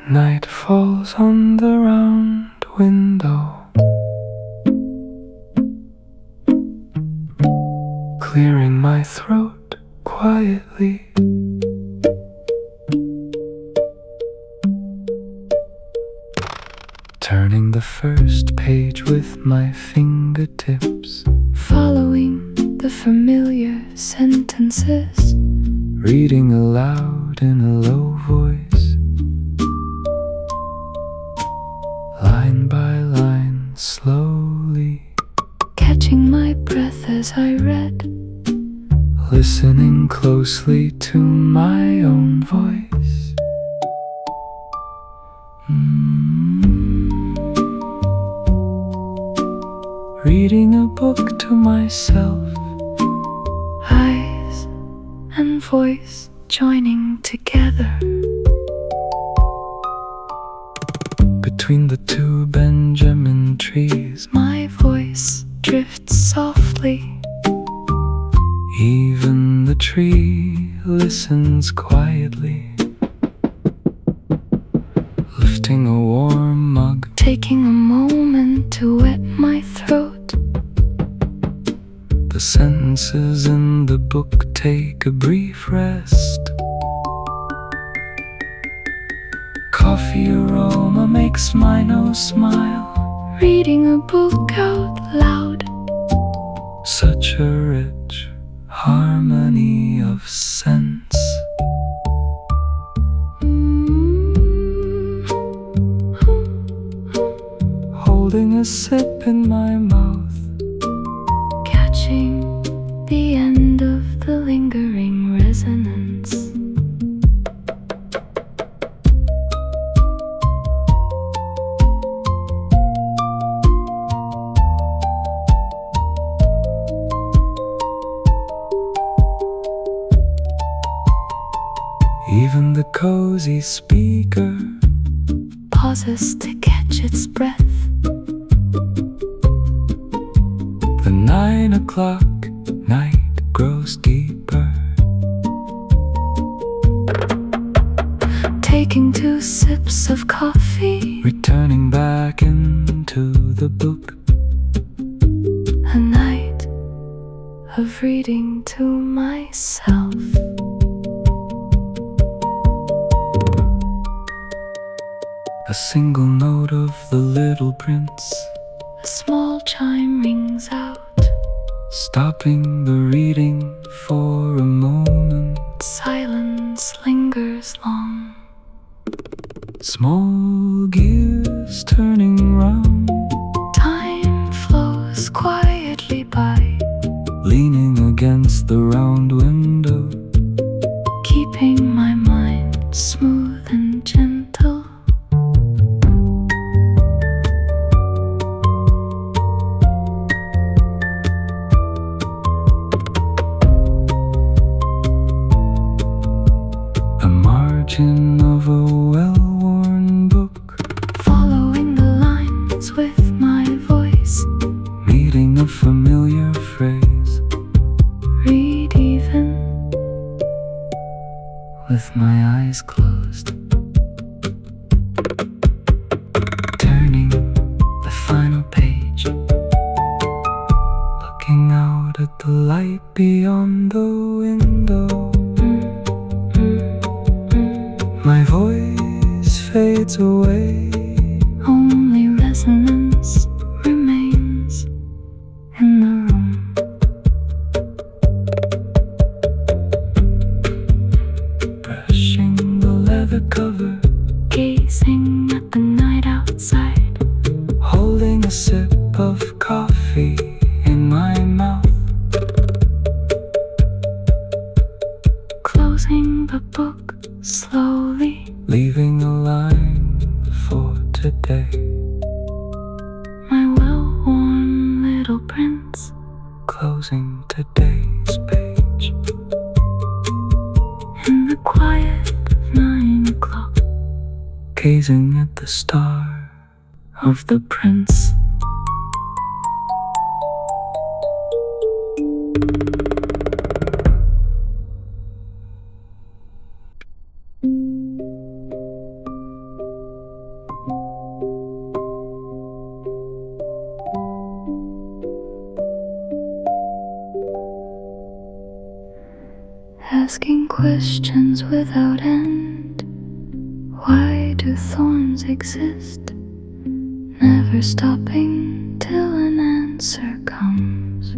Night falls on the round window, clearing my throat quietly. Turning the first page with my fingertips, following the familiar sentences, reading aloud in a low voice, line by line, slowly, catching my breath as I read, listening closely to my own voice. Reading a book to myself, eyes and voice joining together. Between the two Benjamin trees, my voice drifts softly. Even the tree listens quietly. Lifting a warm mug, taking a moment to wet my throat. The sentences in the book take a brief rest. Coffee aroma makes my nose smile. Reading a book out loud, such a rich harmony of sense. Holding a sip in my mouth, catching the end of the lingering resonance. Even the cozy speaker pauses to catch its breath. The 9 o'clock night grows deeper. Taking 2 sips of coffee, returning back into the book. A night of reading to myself. A single note of the Little Prince, a small chime rings out, stopping the reading for a moment. Silence lingers long. Small gears turning round, time flows quietly by, leaning against the round window, keeping my mind smooth and gentle. Of a well-worn book, following the lines with my voice, meeting a familiar phrase. Read even with my eyes closed, turning the final page, looking out at the light beyond the window. My voice fades away, only resonance remains in the room. Brushing the leather cover, gazing at the night outside, holding a sip of coffee in my mouth, closing the book slowly, leaving a line for today. My well-worn little prince, closing today's page. In the quiet 9 o'clock, gazing at the star of the prince. Asking questions without end. Why do thorns exist? Never stopping till an answer comes.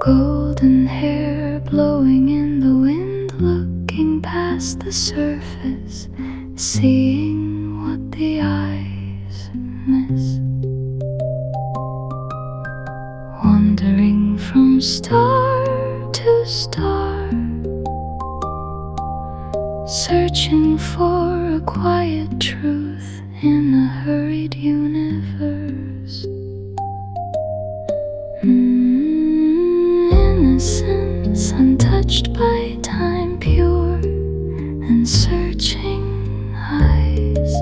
Golden hair blowing in the wind, looking past the surface, seeing what the eyes miss. Wandering from star to star, searching for a quiet truth in a hurried universe. Innocence untouched by time, pure and searching eyes.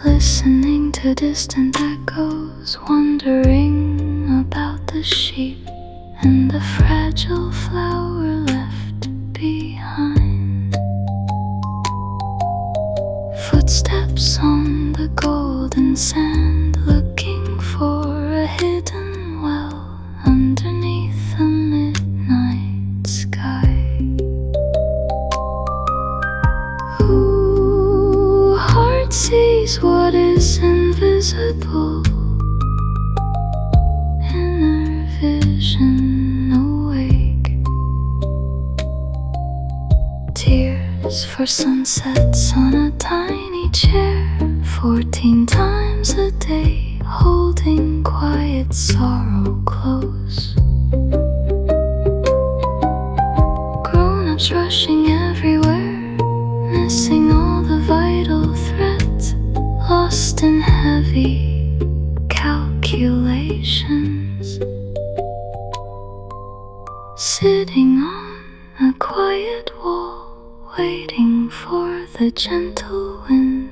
Listening to distant echoes, wondering about the sheep and the fragile flower left behind. Footsteps on the golden sand, looking for a hidden well underneath the midnight sky. Heart sees what is invisible. Inner vision awake. Tears for sunsets on a tiny chair. 14 times a day, holding quiet sorrow close. Grown-ups rushing everywhere, missing all the vital threads, lost in heavy calculations. Sitting on a quiet wall, waiting for the gentle wind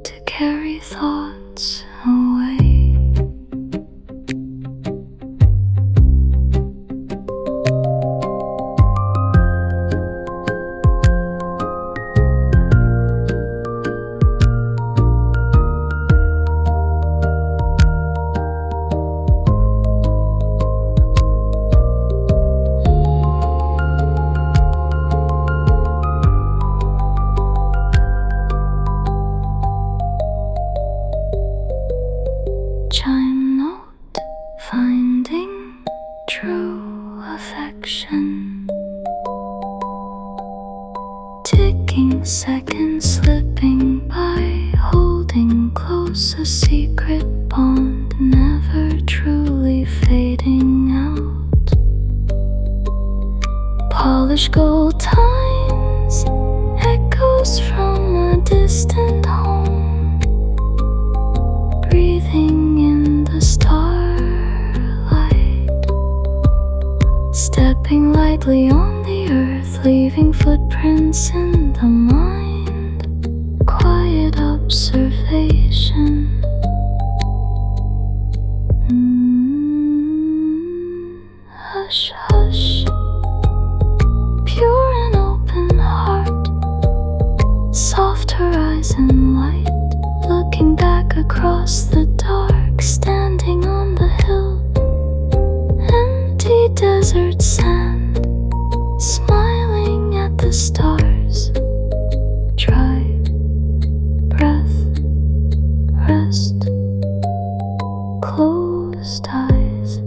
to carry thoughts away. Chime note, finding true affection. Ticking seconds slipping by, holding close a secret bond, never truly fading out. Polished gold times, echoes from a distant home, breathing in the starlight, stepping lightly on the earth, leaving footprints in the mind, quiet observation. Hush, hush, pure and open heart, soft horizon light, looking back across the dark, standing on the hill, empty desert sand, smiling at the stars. Dry breath, rest, closed eyes,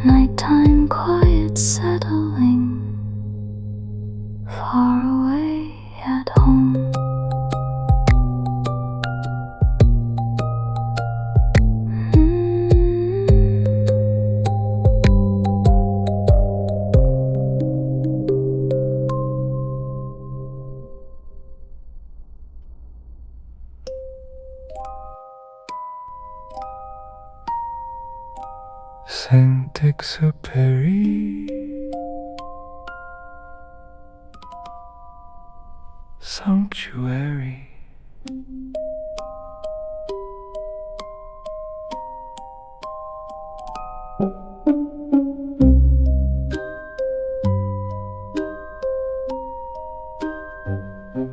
nighttime quiet settling, far away at home. Saint-Exupéry, Sanctuary.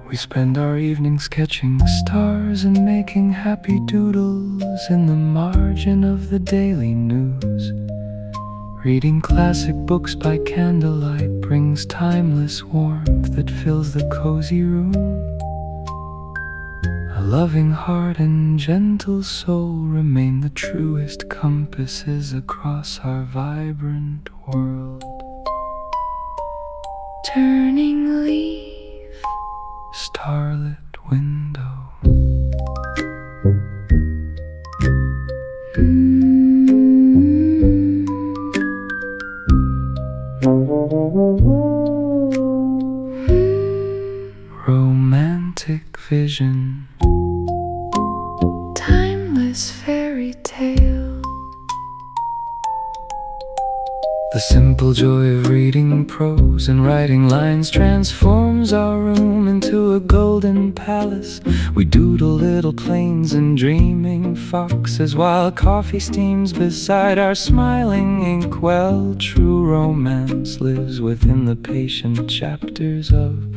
We spend our evenings sketching stars and making happy doodles in the margin of the daily news. Reading classic books by candlelight brings timeless warmth that fills the cozy room. A loving heart and gentle soul remain the truest compasses across our vibrant world. Turning leaf, starlit window. Romantic vision, timeless fairy tale. the simple joy of reading prose and writing lines transforms our room into a golden palace. We doodle little planes and dreaming foxes while coffee steams beside our smiling inkwell. True romance lives within the patient chapters of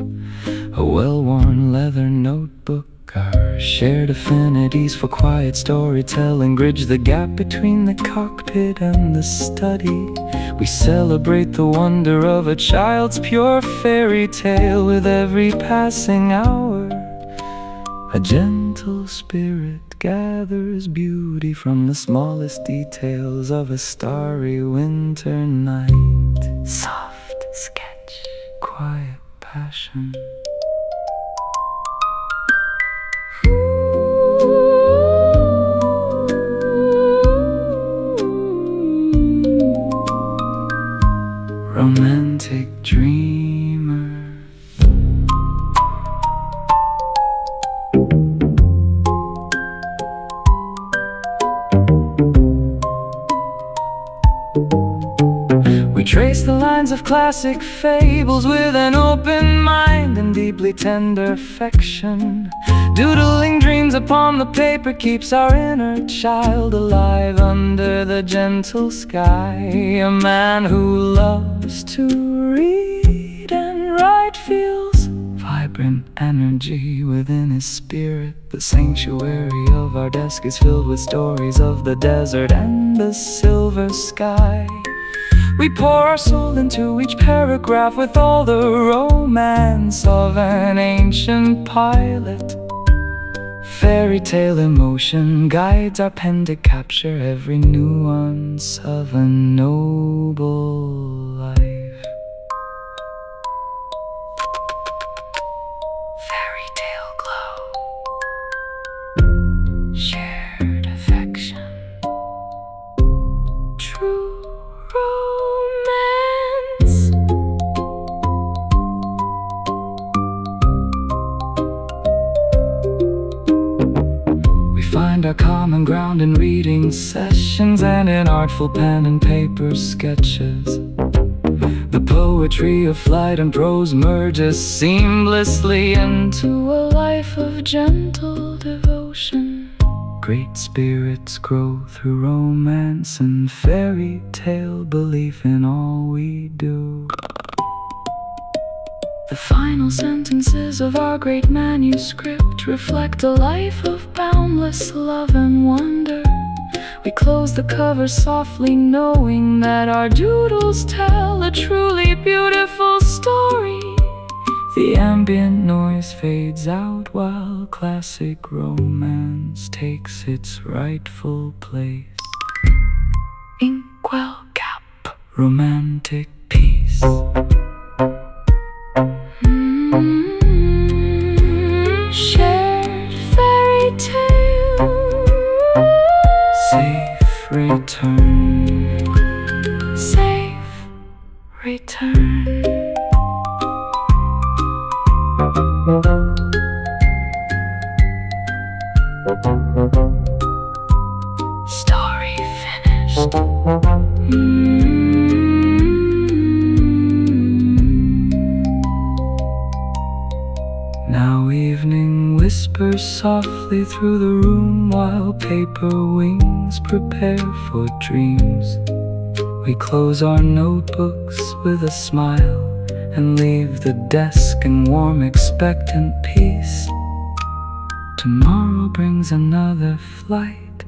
a well-worn leather notebook. Our shared affinities for quiet storytelling bridge the gap between the cockpit and the study. We celebrate the wonder of a child's pure fairy tale with every passing hour. A gentle spirit gathers beauty from the smallest details of a starry winter night. Soft sketch, quiet passion. Romantic dreamer. We trace the lines of classic fables with an open mind and deeply tender affection. Doodling dreams upon the paper keeps our inner child alive under the gentle sky. A man who loves to read and write feels vibrant energy within his spirit. The sanctuary of our desk is filled with stories of the desert and the silver sky. We pour our soul into each paragraph with all the romance of an ancient pilot. Fairy tale emotion guides our pen to capture every nuance of a noble life. Fairy tale glow, shared affection, true romance. Find our common ground in reading sessions and in artful pen and paper sketches. The poetry of flight and prose merges seamlessly into a life of gentle devotion. Great spirits grow through romance and fairy tale belief in all we do. The final sentences of our great manuscript reflect a life of boundless love and wonder. We close the cover softly, knowing that our doodles tell a truly beautiful story. The ambient noise fades out while classic romance takes its rightful place. Inkwell cap, romantic peace. Shared fairy tale, safe return, safe return. Story finished. whispers softly through the room while paper wings prepare for dreams. We close our notebooks with a smile and leave the desk in warm, expectant peace. Tomorrow brings another flight,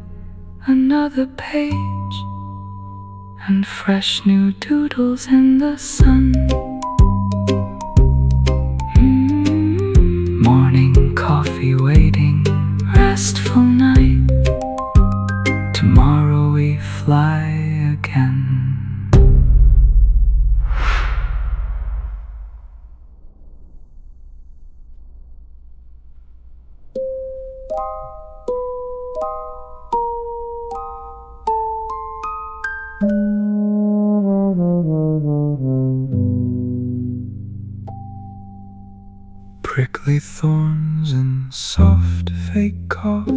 another page, and fresh new doodles in the sun. Morning coffee waiting, restful night. Tomorrow we fly again. Prickly thorns and soft fake coughs,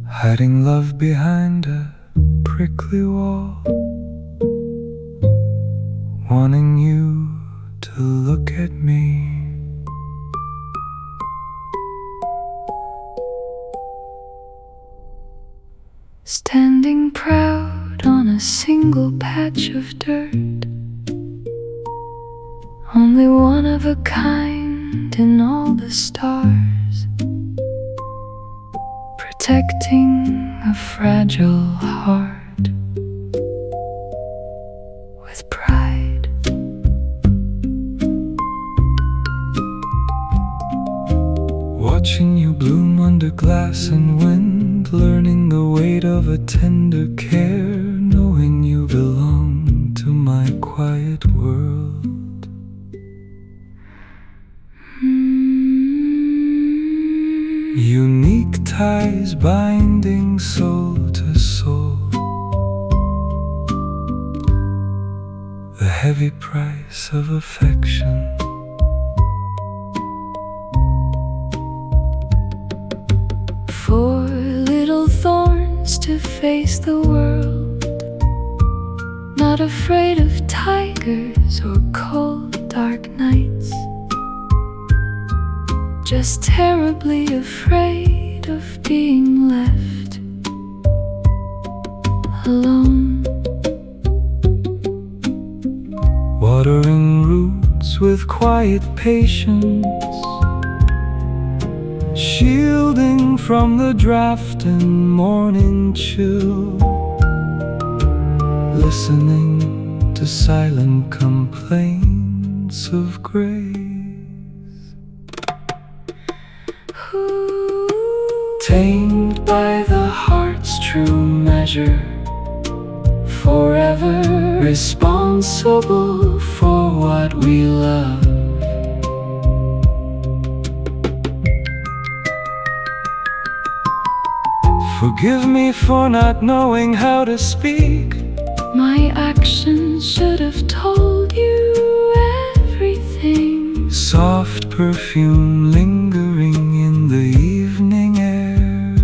hiding love behind a prickly wall, wanting you to look at me. Standing proud on a single patch of dirt, only one of a kind in all the stars, protecting a fragile heart with pride. Watching you bloom under glass and wind, learning the weight of a tender care, knowing you belong to my quiet world. Unique ties binding soul to soul, the heavy price of affection. Four little thorns to face the world, not afraid of tigers or cold dark nights, just terribly afraid of being left alone. Watering roots with quiet patience, shielding from the draft and morning chill, listening to silent complaints of grace. Tamed by the heart's true measure, forever responsible for what we love. Forgive me for not knowing how to speak. My actions should have told you everything. Soft perfume lingering in the evening air,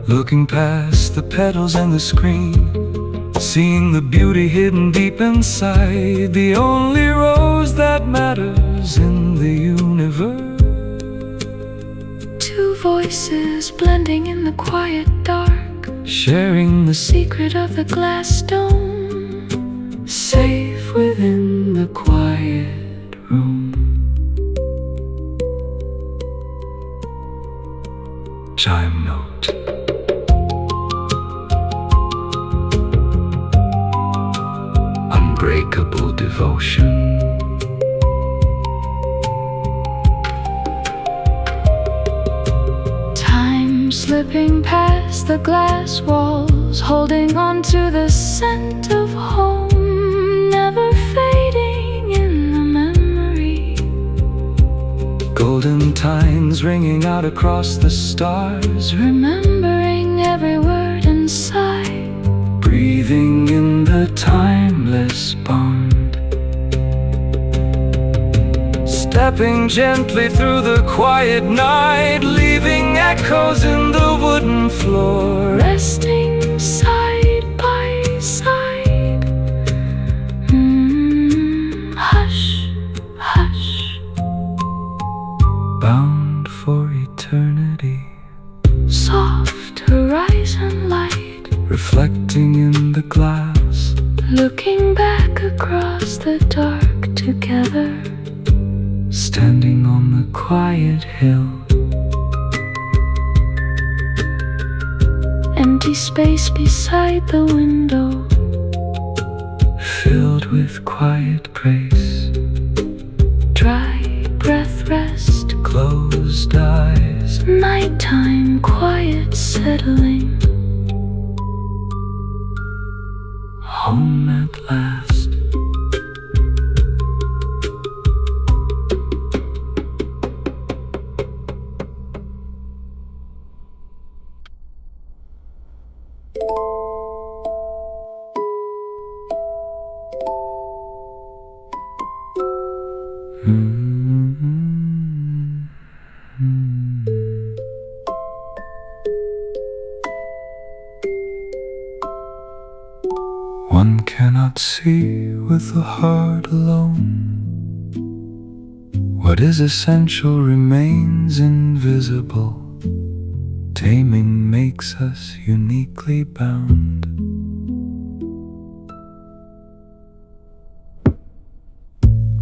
looking past the petals and the screen, seeing the beauty hidden deep inside, the only rose that matters in the universe. Two voices blending in the quiet dark, sharing the secret of the glass dome, safe within the quiet room. Chime note. Unbreakable devotion. Time slipping past the glass walls, holding on to the scent of home, never fading in the memory. Golden tines ringing out across the stars, remembering every word and sigh, breathing in the timeless bond. Stepping gently through the quiet night, leaving echoes in the wooden floor, resting side by side. Hush, looking back across the dark together, standing on the quiet hill. Empty space beside the window, filled with quiet grace. dry breath rest, Closed eyes, nighttime quiet settling, home at last. One cannot see with the heart alone. What is essential remains invisible. Taming makes us uniquely bound.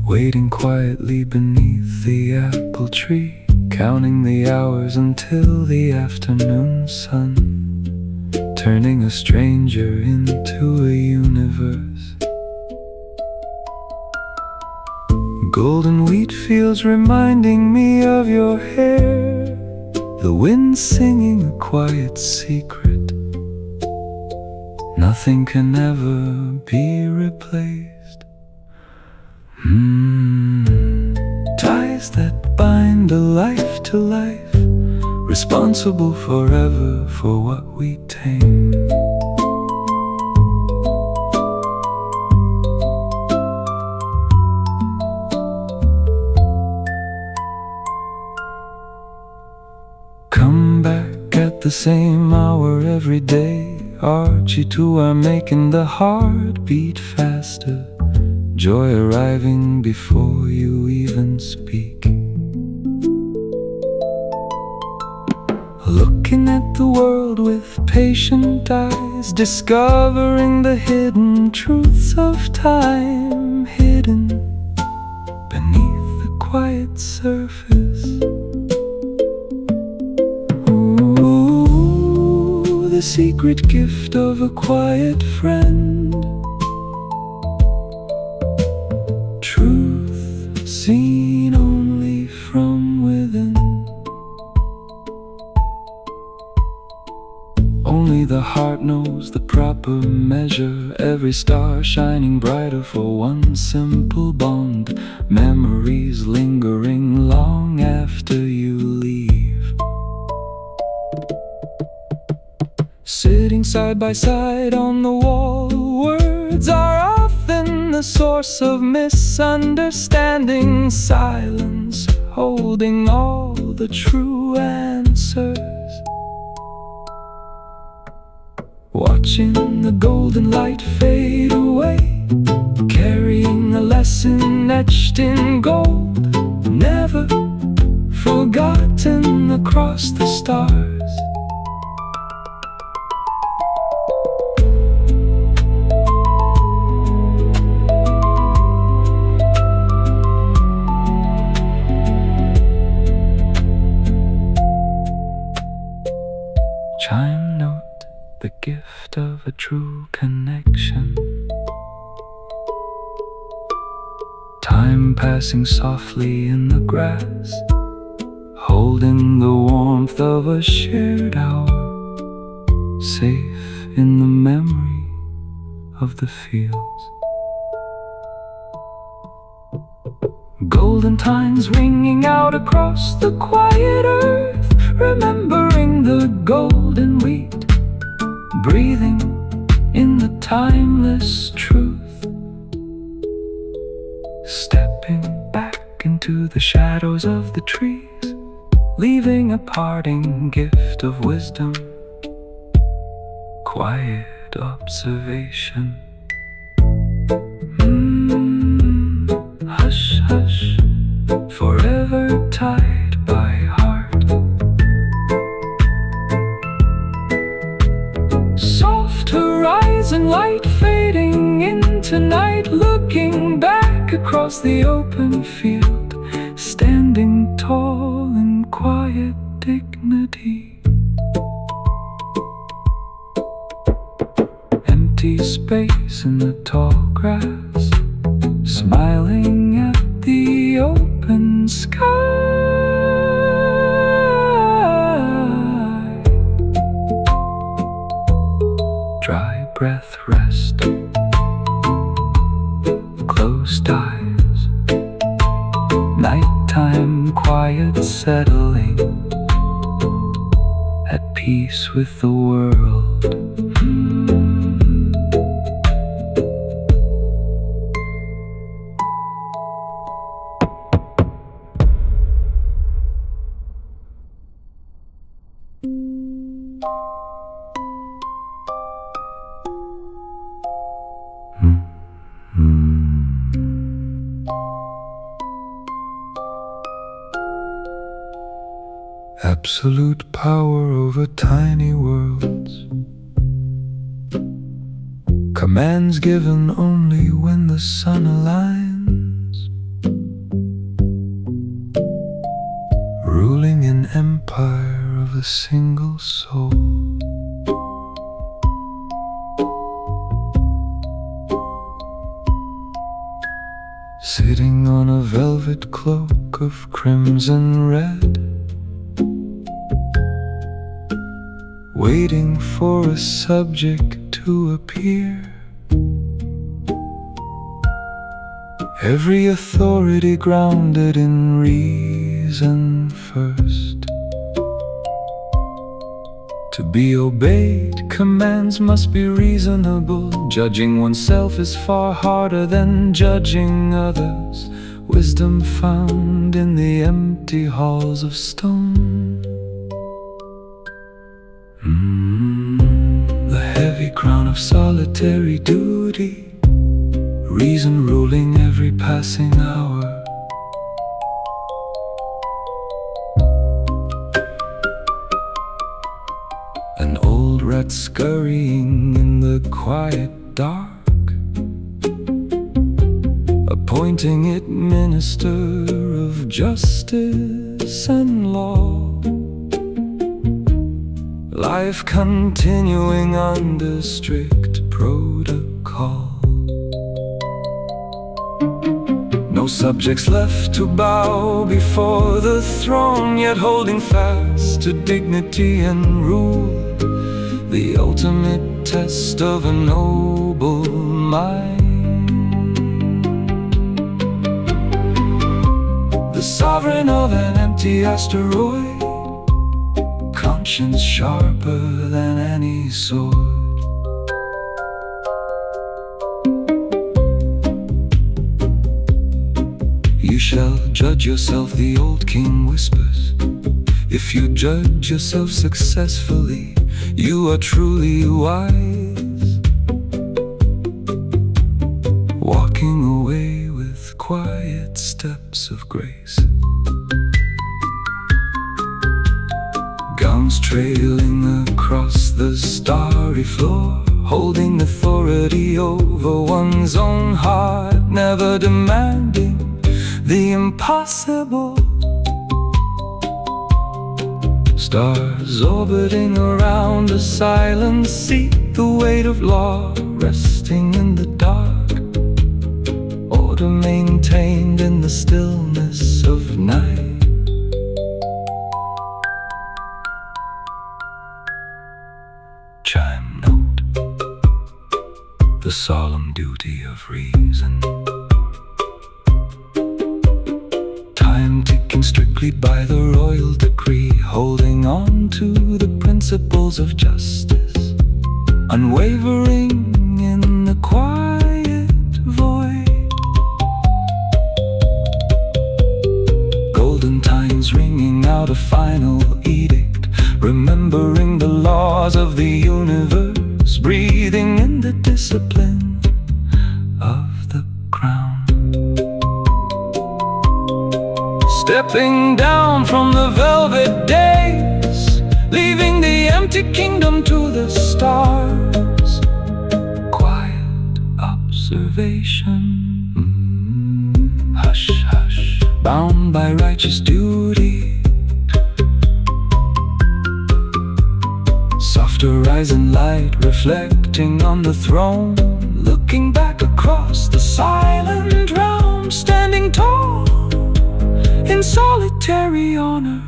Waiting quietly beneath the apple tree, counting the hours until the afternoon sun, turning a stranger into a universe. Golden wheat fields reminding me of your hair, the wind singing a quiet secret. Nothing can ever be replaced. Ties that bind a life to life, responsible forever for what we tame. Come back at the same hour every day. Archie too are making the heart beat faster. Joy arriving before you even speak. Looking at the world with patient eyes, discovering the hidden truths of time, hidden beneath the quiet surface. Ooh, the secret gift of a quiet friend. Truth seen only from within. Only the heart knows the proper measure. Every star shining brighter for one simple bond. Memories lingering long after you leave. Sitting side by side on the wall, words are often the source of misunderstanding. Silence holding all the true answers. Watching the golden light fade away, carrying a lesson etched in gold, never forgotten across the stars. Chime note, the gift of a true connection. Time passing softly in the grass, holding the warmth of a shared hour, safe in the memory of the fields. Golden times ringing out across the quiet earth, remembering the golden wheat, breathing in the timeless truth. Stepping back into the shadows of the trees, leaving a parting gift of wisdom, quiet observation. Hush, hush, forever tied by heart. Soft horizon light fading in tonight, looking back across the open field, standing tall in quiet dignity. Empty space in the tall grass, smiling at the open sky. Dry breath, rest, closed eyes, nighttime quiet settling, at peace with the world. Absolute power over tiny worlds, commands given only when the sun aligns, ruling an empire of a single soul. Sitting on a velvet cloak of crimson red, waiting for a subject to appear. Every authority grounded in reason first. To be obeyed, commands must be reasonable. Judging oneself is far harder than judging others. Wisdom found in the empty halls of stone. The heavy crown of solitary duty, reason ruling every passing hour. An old rat scurrying in the quiet dark, appointing it minister of justice and law. Life continuing under strict protocol. No subjects left to bow before the throne, yet holding fast to dignity and rule, the ultimate test of a noble mind. The sovereign of an empty asteroid, conscience sharper than any sword. You shall judge yourself, the old king whispers. If you judge yourself successfully, you are truly wise, walking away with quiet steps of grace. Gowns trailing across the starry floor, holding authority over one's own heart, never demanding the impossible. Stars orbiting around a silent seat, the weight of law resting in the dark, order maintained in the stillness of night. Chime note, the solemn duty of reason. Time ticking strictly by the royal decree, holding on to the principles of justice, unwavering in the quiet void. Golden times ringing out a final edict, remembering the laws of the universe, breathing in the discipline of the crown. Stepping down from the velvet days, leaving the empty kingdom to the stars. Quiet observation. salvation. Hush, hush, bound by righteous duty. Soft horizon light reflecting on the throne, looking back across the silent realm, standing tall in solitary honor.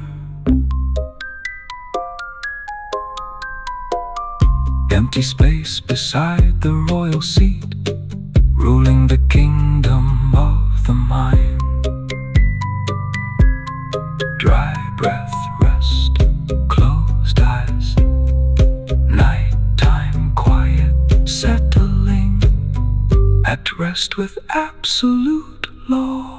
Empty space beside the royal seat, ruling the kingdom of the mind. Dry breath, rest, closed eyes, nighttime quiet, settling at rest with absolute law.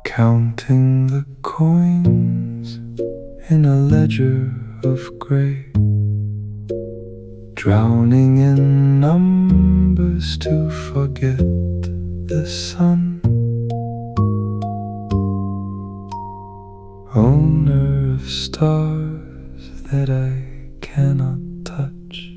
Counting the coins in a ledger of gray, drowning in numbers to forget the sun. Owner of stars that I cannot touch.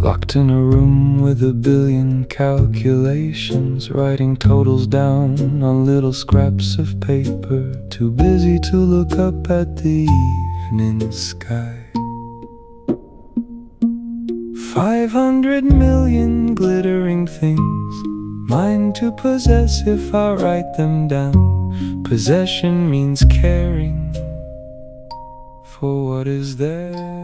Locked in a room with a billion calculations, writing totals down on little scraps of paper, too busy to look up at the evening sky. 500 million glittering things, mine to possess if I write them down. Possession means caring for what is there.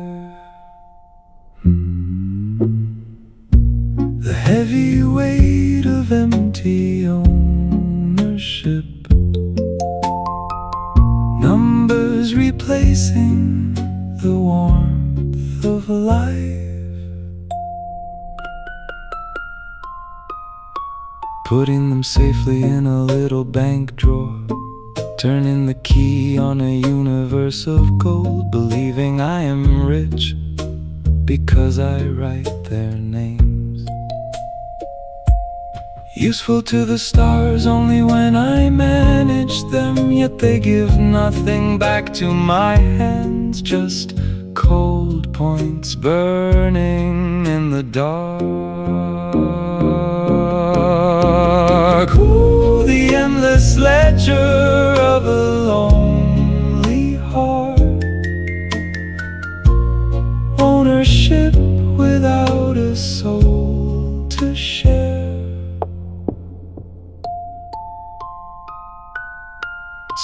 The heavy weight of empty ownership, numbers replacing the warmth of life. Putting them safely in a little bank drawer, turning the key on a universe of gold, believing I am rich because I write their names. Useful to the stars only when I manage them, yet they give nothing back to my hands, just cold points burning in the dark. Ooh, the endless ledger of a lonely heart, ownership without a soul to share.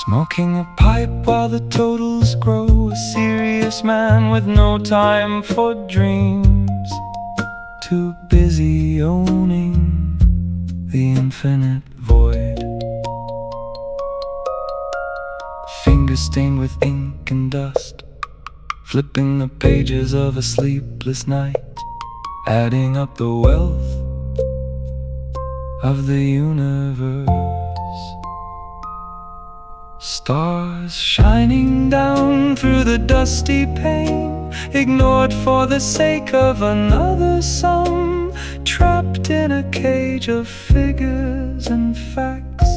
Smoking a pipe while the totals grow, a serious man with no time for dreams, too busy owning the infinite void. Fingers stained with ink and dust, flipping the pages of a sleepless night, adding up the wealth of the universe. Stars shining down through the dusty pane, ignored for the sake of another sum, trapped in a cage of figures and facts.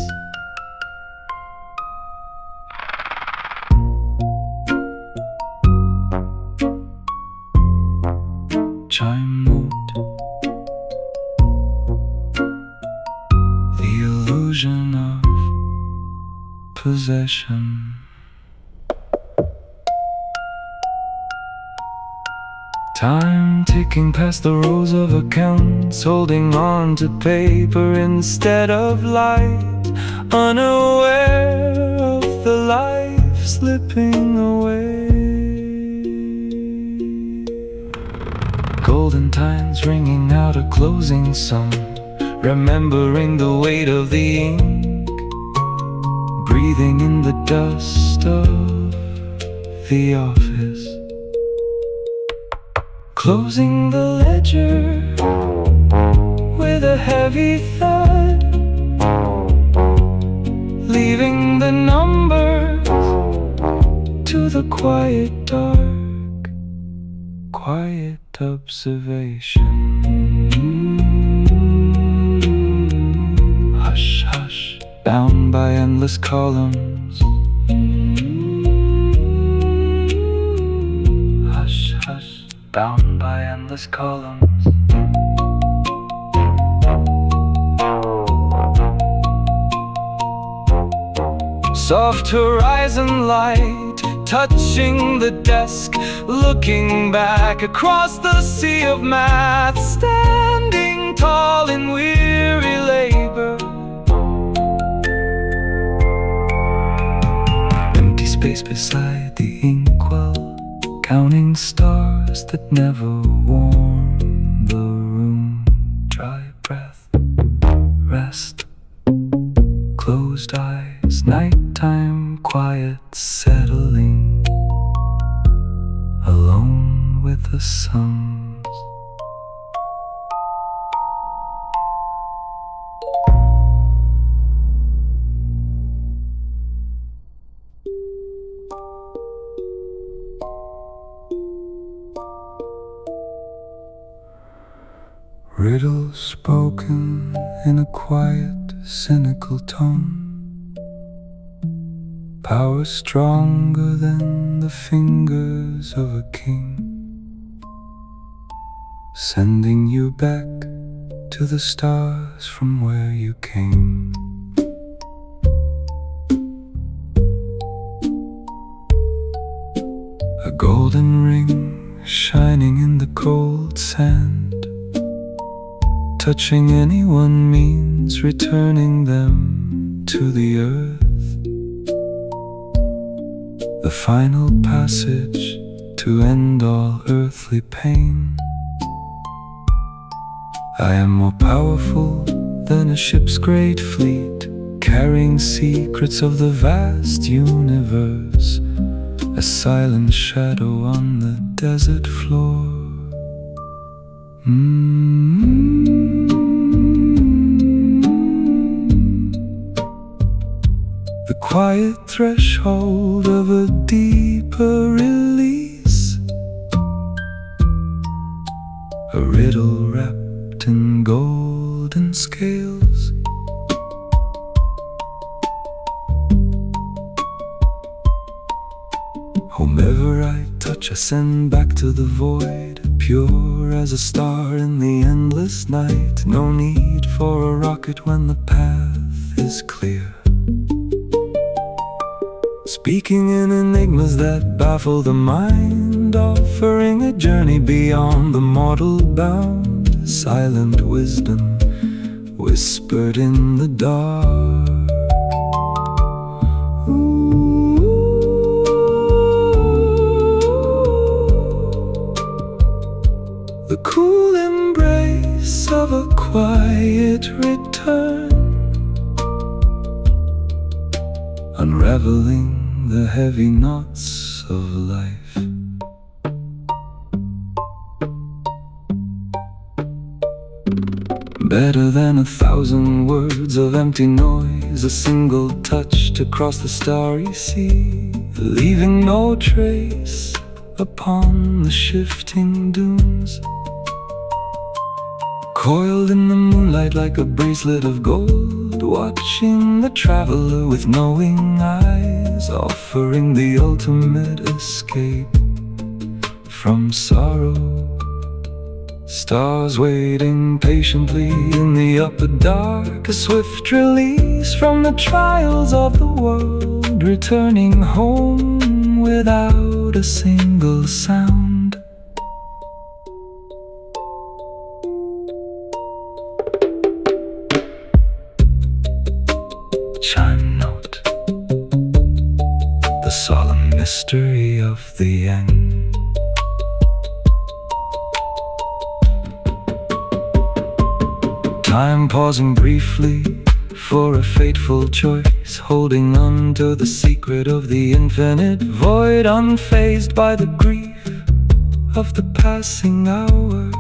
Chime note, the illusion of possession. Time ticking past the rows of accounts, holding on to paper instead of light, unaware of the life slipping away. Golden times ringing out a closing sum, remembering the weight of the ink, breathing in the dust of the office. Closing the ledger with a heavy thud, quiet, dark, quiet observation. Hush, hush, bound by endless columns. Hush, hush, bound by endless columns. Soft horizon light touching the desk, looking back across the sea of math, standing tall in weary labor. Empty space beside the inkwell, counting stars that never warm the room. Dry breath, rest, closed eyes, nighttime quiet settling, alone with the sums. Riddles spoken in a quiet, cynical tone. Power stronger than the fingers of a king, sending you back to the stars from where you came. A golden ring shining in the cold sand, touching anyone means returning them to the earth. The final passage to end all earthly pain. I am more powerful than a ship's great fleet, carrying secrets of the vast universe, a silent shadow on the desert floor. The quiet threshold of a deeper release, a riddle wrapped in golden scales. Whomever I touch, I send back to the void, pure as a star in the endless night. No need for a rocket when the path is clear. Speaking in enigmas that baffle the mind, offering a journey beyond the mortal bound. Silent wisdom whispered in the dark. The cool embrace of a quiet return, unraveling the heavy knots of life. Better than 1,000 words of empty noise, a single touch to cross the starry sea, leaving no trace upon the shifting dunes. Coiled in the moonlight like a bracelet of gold, watching the traveler with knowing eyes, offering the ultimate escape from sorrow. Stars waiting patiently in the upper dark, a swift release from the trials of the world, returning home without a single sound. Chime note, the solemn mystery of the end. Time pausing briefly for a fateful choice, holding on to the secret of the infinite void, unfazed by the grief of the passing hour.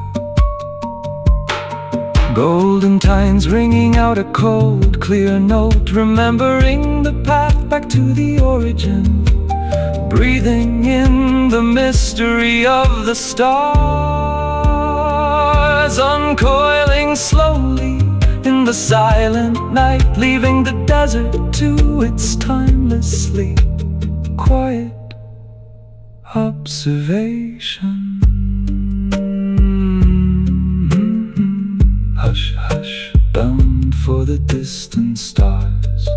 Golden tines ringing out a cold, clear note, remembering the path back to the origin, breathing in the mystery of the stars, uncoiling slowly in the silent night, leaving the desert to its timelessly quiet observation. Hush, hush, bound for the distant stars.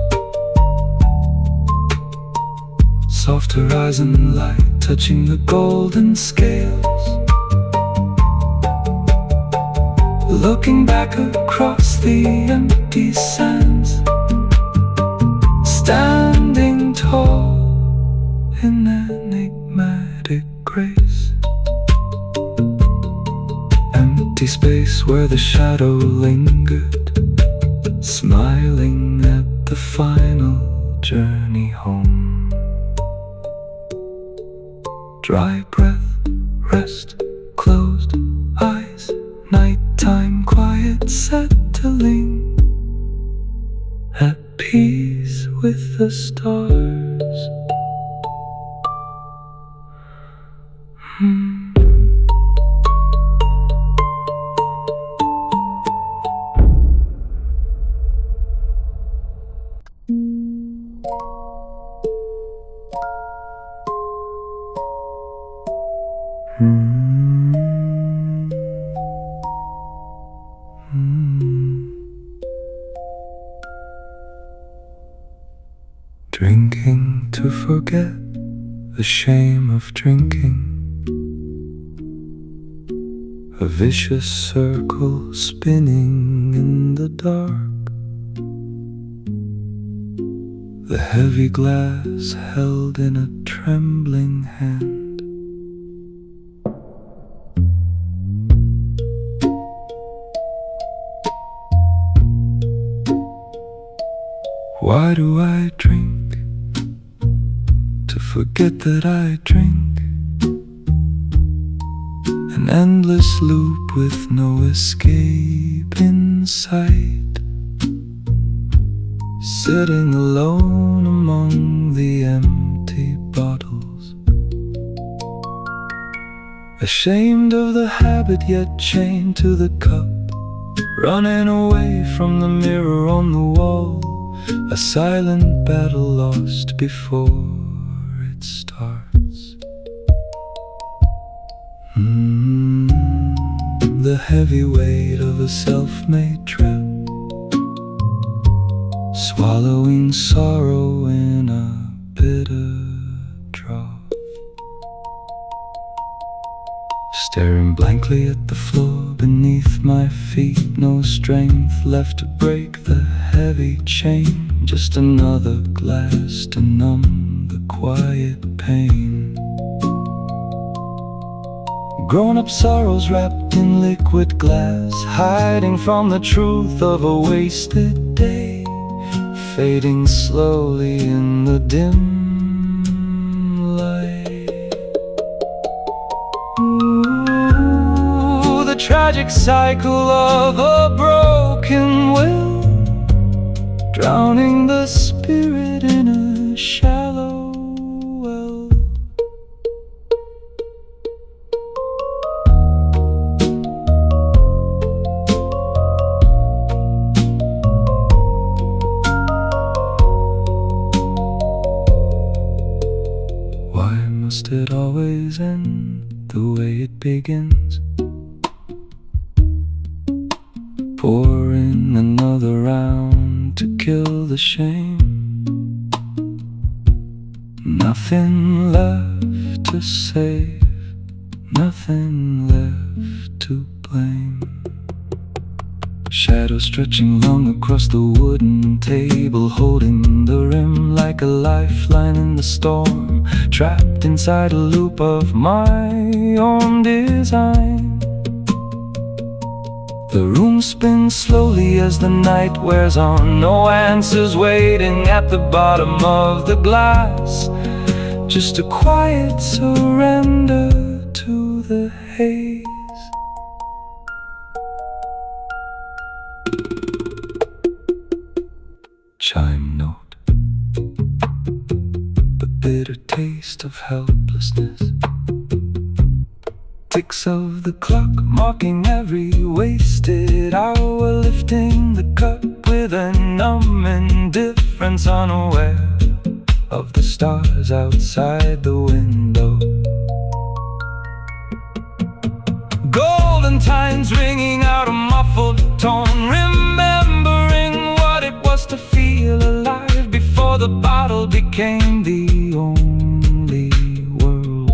Soft horizon light touching the golden scales, looking back across the empty sands, standing tall in enigmatic grace. Empty space where the shadow lingered, smiling at the final journey home. Dry breath, rest, closed eyes, nighttime quiet settling, at peace with the stars. Drinking to forget the shame of drinking, a vicious circle spinning in the dark, the heavy glass held in a trembling hand. Why do I drink? To forget that I drink. An endless loop with no escape in sight, sitting alone among the empty bottles, ashamed of the habit yet chained to the cup, running away from the mirror on the wall, a silent battle lost before it starts. The heavy weight of a self-made trip, swallowing sorrow in a bitter draught, staring blankly at the floor beneath my feet, no strength left to break the heavy chain, just another glass to numb the quiet pain. Grown-up sorrows wrapped in liquid glass, hiding from the truth of a wasted day, fading slowly in the dim light. Ooh, the tragic cycle of a broken will, drowning the spirit in a shallow well. Why must it always end the way it begins? Pour in another round to kill the shame. Nothing left to save, nothing left to blame. Shadow stretching long across the wooden table, holding the rim like a lifeline in the storm, trapped inside a loop of my own design. The room spins slowly as the night wears on, no answers waiting at the bottom of the glass, just a quiet surrender to the haze. Chime note, the bitter taste of helplessness. Ticks of the clock marking every wasted hour, lifting the cup with a numb indifference, unaware of the stars outside the window. Golden times ringing out a muffled tone, remembering what it was to feel alive before the bottle became the only world.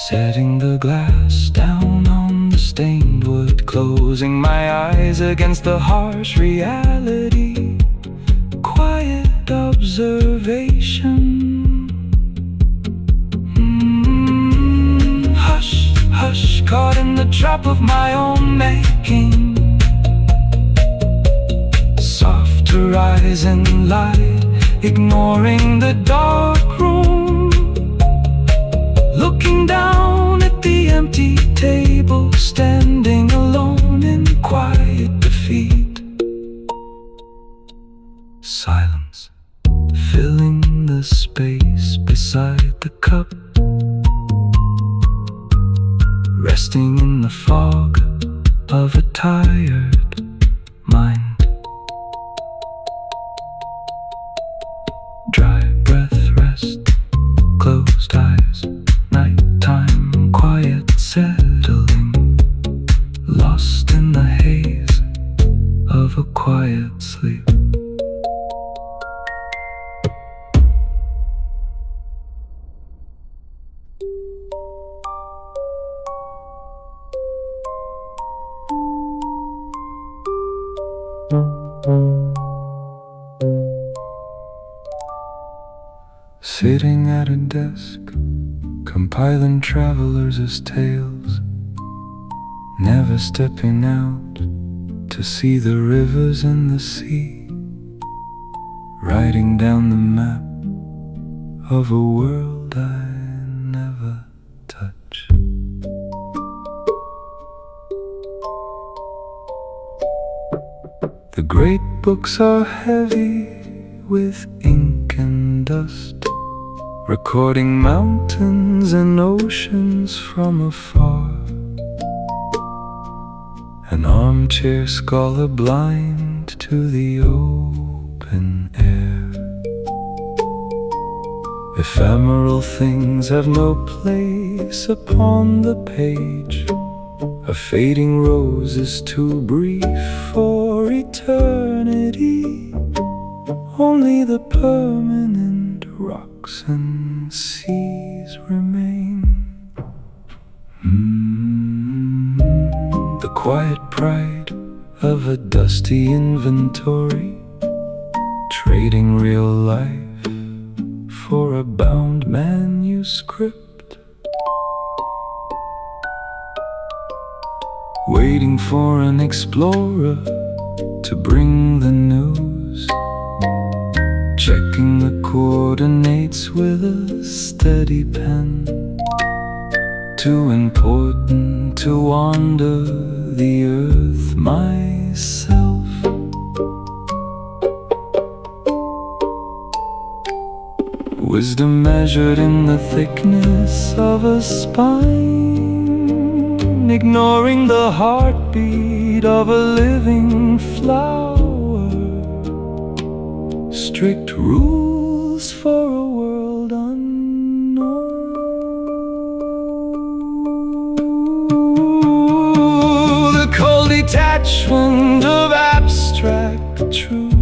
Setting the glass down on the stained wood, closing my eyes against the harsh reality. Quiet observation. Hush, hush, caught in the trap of my own making. Soft horizon light, ignoring the dark room. Looking down at the empty table, standing alone in quiet defeat. Silence, filling the space beside the cup. Resting in the fog of a tired mind. Dry breath, rest, closed eyes, nighttime quiet settling. Lost in the haze of a quiet sleep. Sitting at a desk, compiling travelers' tales, never stepping out to see the rivers and the sea, writing down the map of a world I never touch. The great books are heavy with ink and dust, recording mountains and oceans from afar. An armchair scholar blind to the open air. Ephemeral things have no place upon the page. A fading rose is too brief for eternity. Only the permanent rocks and seas remain. The quiet pride of a dusty inventory, trading real life for a bound manuscript. Waiting for an explorer to bring the news, checking the coordinates with a steady pen. Too important to wander the earth myself. Wisdom measured in the thickness of a spine, ignoring the heartbeat of a living flower. Strict rules for a world unknown. The cold detachment of abstract truth,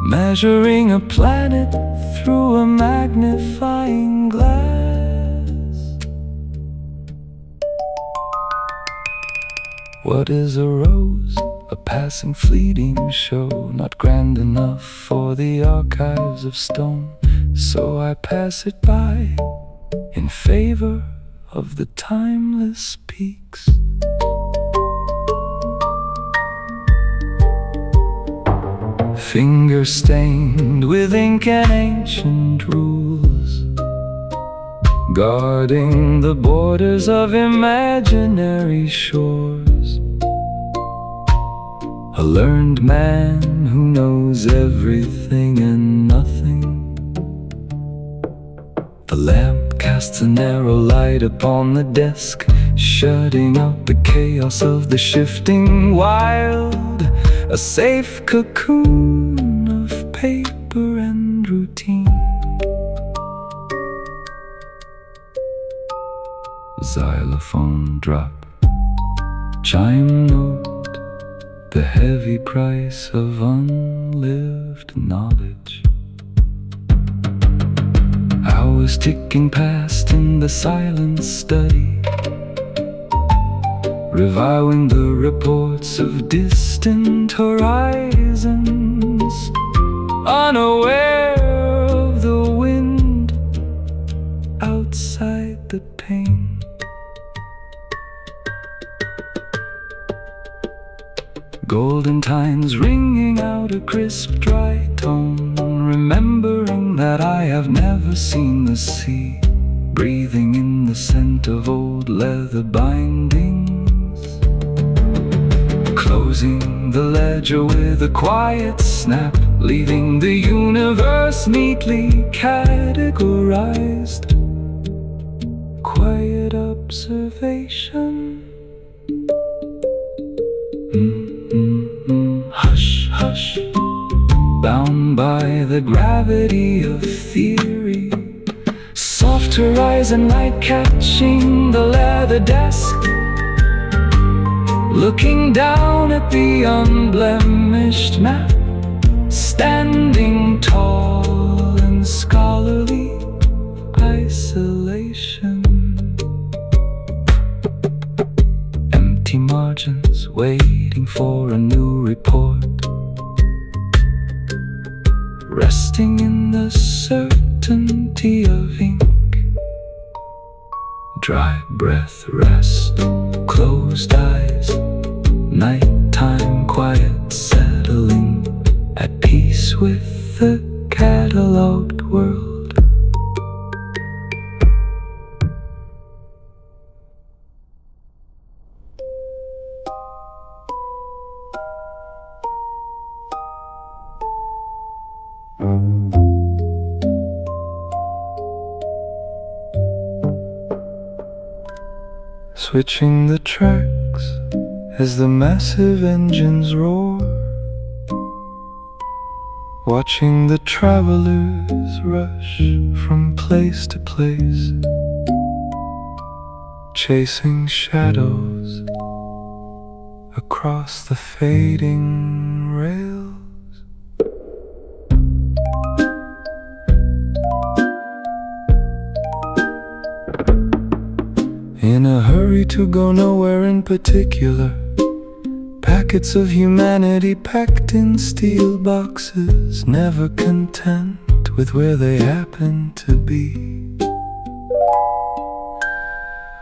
measuring a planet through a magnifying glass. What is a rose? A passing fleeting show, not grand enough for the archives of stone. So I pass it by in favor of the timeless peaks. Finger stained with ink and ancient rules, guarding the borders of imaginary shores. A learned man who knows everything and nothing, casts a narrow light upon the desk, shutting out the chaos of the shifting wild. A safe cocoon of paper and routine. Xylophone drop, chime note, the heavy price of unlived knowledge. Hours ticking past in the silent study, reviling the reports of distant horizons, unaware of the wind outside the pane. Golden tines ringing out a crisp, dry tone, remembering that I have never seen the sea, breathing in the scent of old leather bindings, closing the ledger with a quiet snap, leaving the universe neatly categorized. Quiet observation. Hush, hush, bound by the gravity of theory. Soft horizon light catching the leather desk, looking down at the unblemished map, standing tall in scholarly isolation. Empty margins waiting for a new report, resting in the certainty of ink. Dry breath, rest, closed eyes, nighttime quiet settling, at peace with the catalogued world. Switching the tracks as the massive engines roar, watching the travelers rush from place to place, chasing shadows across the fading rails. In a hurry to go nowhere in particular, packets of humanity packed in steel boxes, never content with where they happen to be.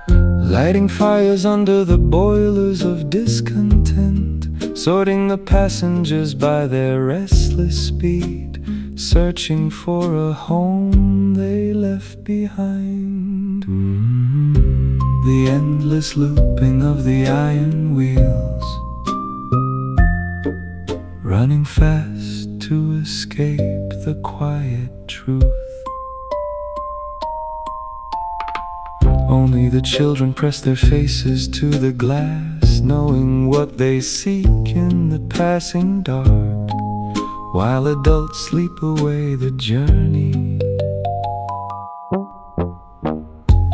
Lighting fires under the boilers of discontent, sorting the passengers by their restless speed, searching for a home they left behind. The endless looping of the iron wheels, running fast to escape the quiet truth. Only the children press their faces to the glass, knowing what they seek in the passing dark, while adults sleep away the journey.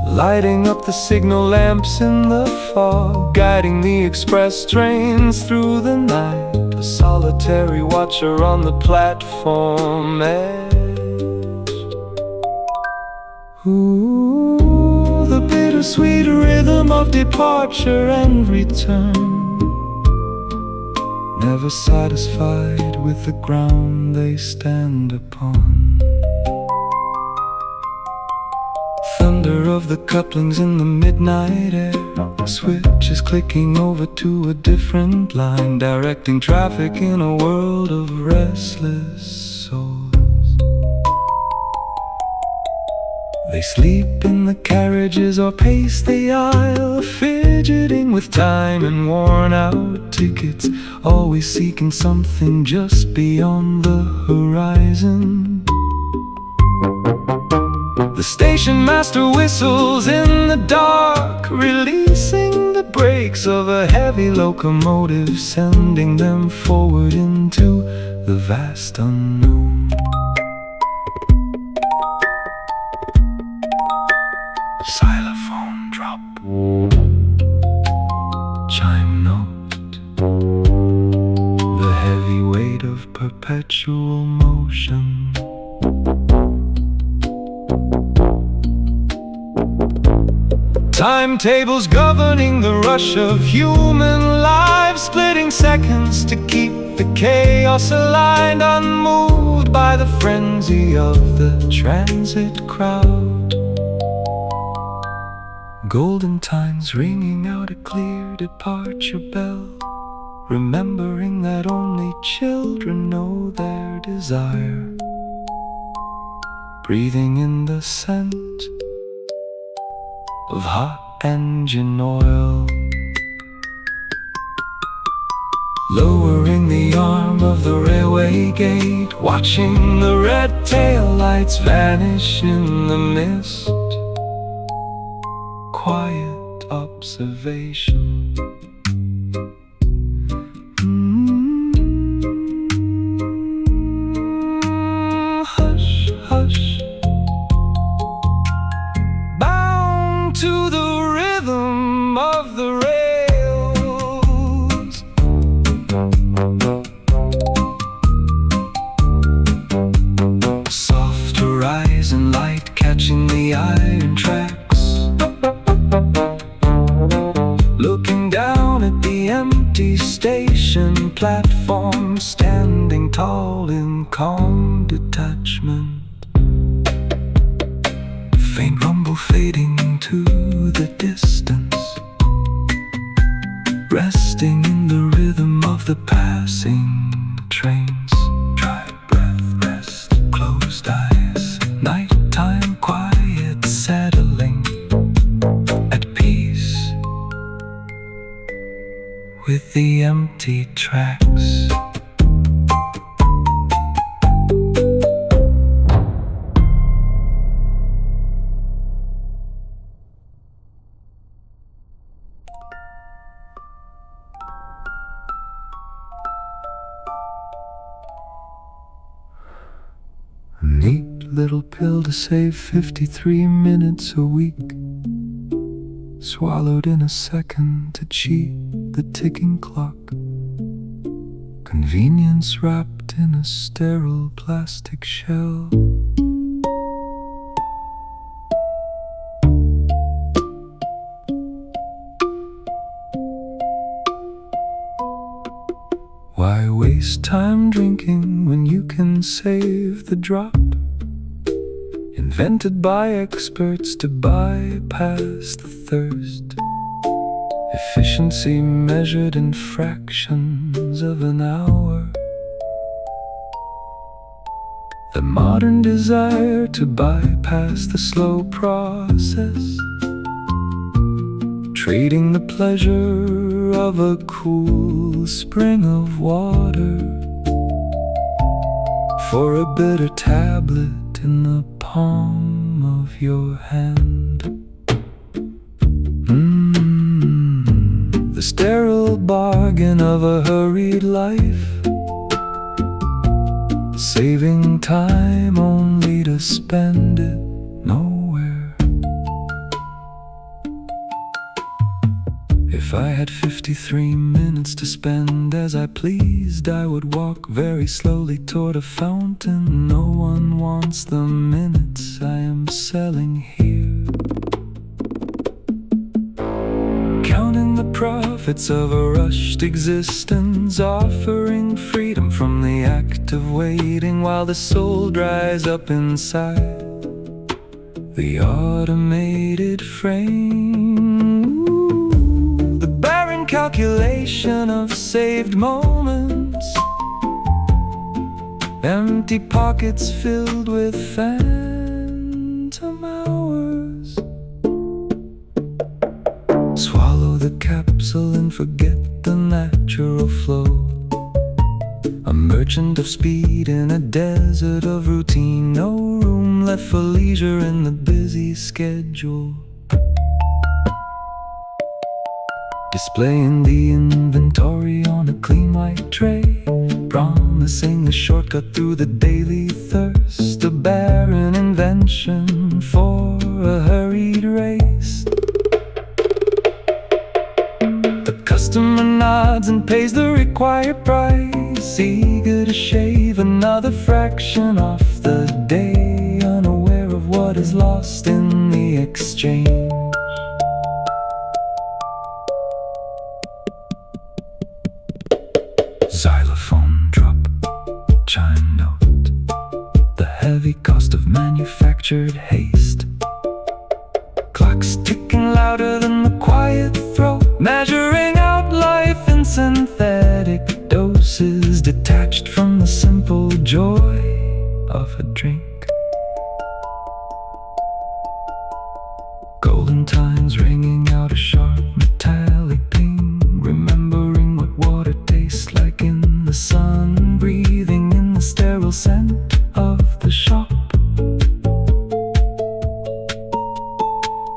Lighting up the signal lamps in the fog, guiding the express trains through the night, a solitary watcher on the platform edge. Ooh, the bittersweet rhythm of departure and return, never satisfied with the ground they stand upon. Thunder of the couplings in the midnight air, switches clicking over to a different line, directing traffic in a world of restless souls. They sleep in the carriages or pace the aisle, fidgeting with time and worn out tickets, always seeking something just beyond the horizon. The station master whistles in the dark, releasing the brakes of a heavy locomotive, sending them forward into the vast unknown. Xylophone drop, chime note, the heavy weight of perpetual motion. Timetables governing the rush of human lives, splitting seconds to keep the chaos aligned, unmoved by the frenzy of the transit crowd. Golden times ringing out a clear departure bell, remembering that only children know their desire, breathing in the scent of hot engine oil, lowering the arm of the railway gate, watching the red tail lights vanish in the mist. Quiet observation. Hush, hush, bound to the rhythm of the rails. Soft horizon light catching the iron tracks, looking down at the empty station platform, standing tall in calm detachment. Faint rumble fading into the distance, resting in the rhythm of the passing trains. Dry breath, rest, closed eyes, nighttime quiet settling, at peace with the empty tracks. A neat little pill to save 53 minutes a week, swallowed in a second to cheat the ticking clock. Convenience wrapped in a sterile plastic shell. Why waste time drinking when you can save the drop? Invented by experts to bypass the thirst. Efficiency measured in fractions of an hour. The modern desire to bypass the slow process, trading the pleasure of a cool spring of water for a bitter tablet in the palm of your hand. The sterile bargain of a hurried life, saving time only to spend it nowhere. If I had 53 minutes to spend as I pleased, I would walk very slowly toward a fountain. No one wants the minutes I am selling here. Counting the profits of a rushed existence, offering freedom from the act of waiting while the soul dries up inside the automated frame. The barren calculation of saved moments, empty pockets filled with phantom hours. Swallow the capsule and forget the natural flow. A merchant of speed in a desert of routine, no room left for leisure in the busy schedule. Displaying the inventory on a clean white tray, promising a shortcut through the daily thirst, a barren invention for a hurried race. The customer nods and pays the required price, eager to shave another fraction off the day, unaware of what is lost in the exchange. Xylophone drop, chime note, the heavy cost of manufactured haste. Clocks ticking louder than the quiet throat, measuring out life in synthetic doses, detached from the simple joy of a drink. Golden times ringing out a sharp metallic ping, remembering what water tastes like in the sun, breathing in the sterile scent of the shop.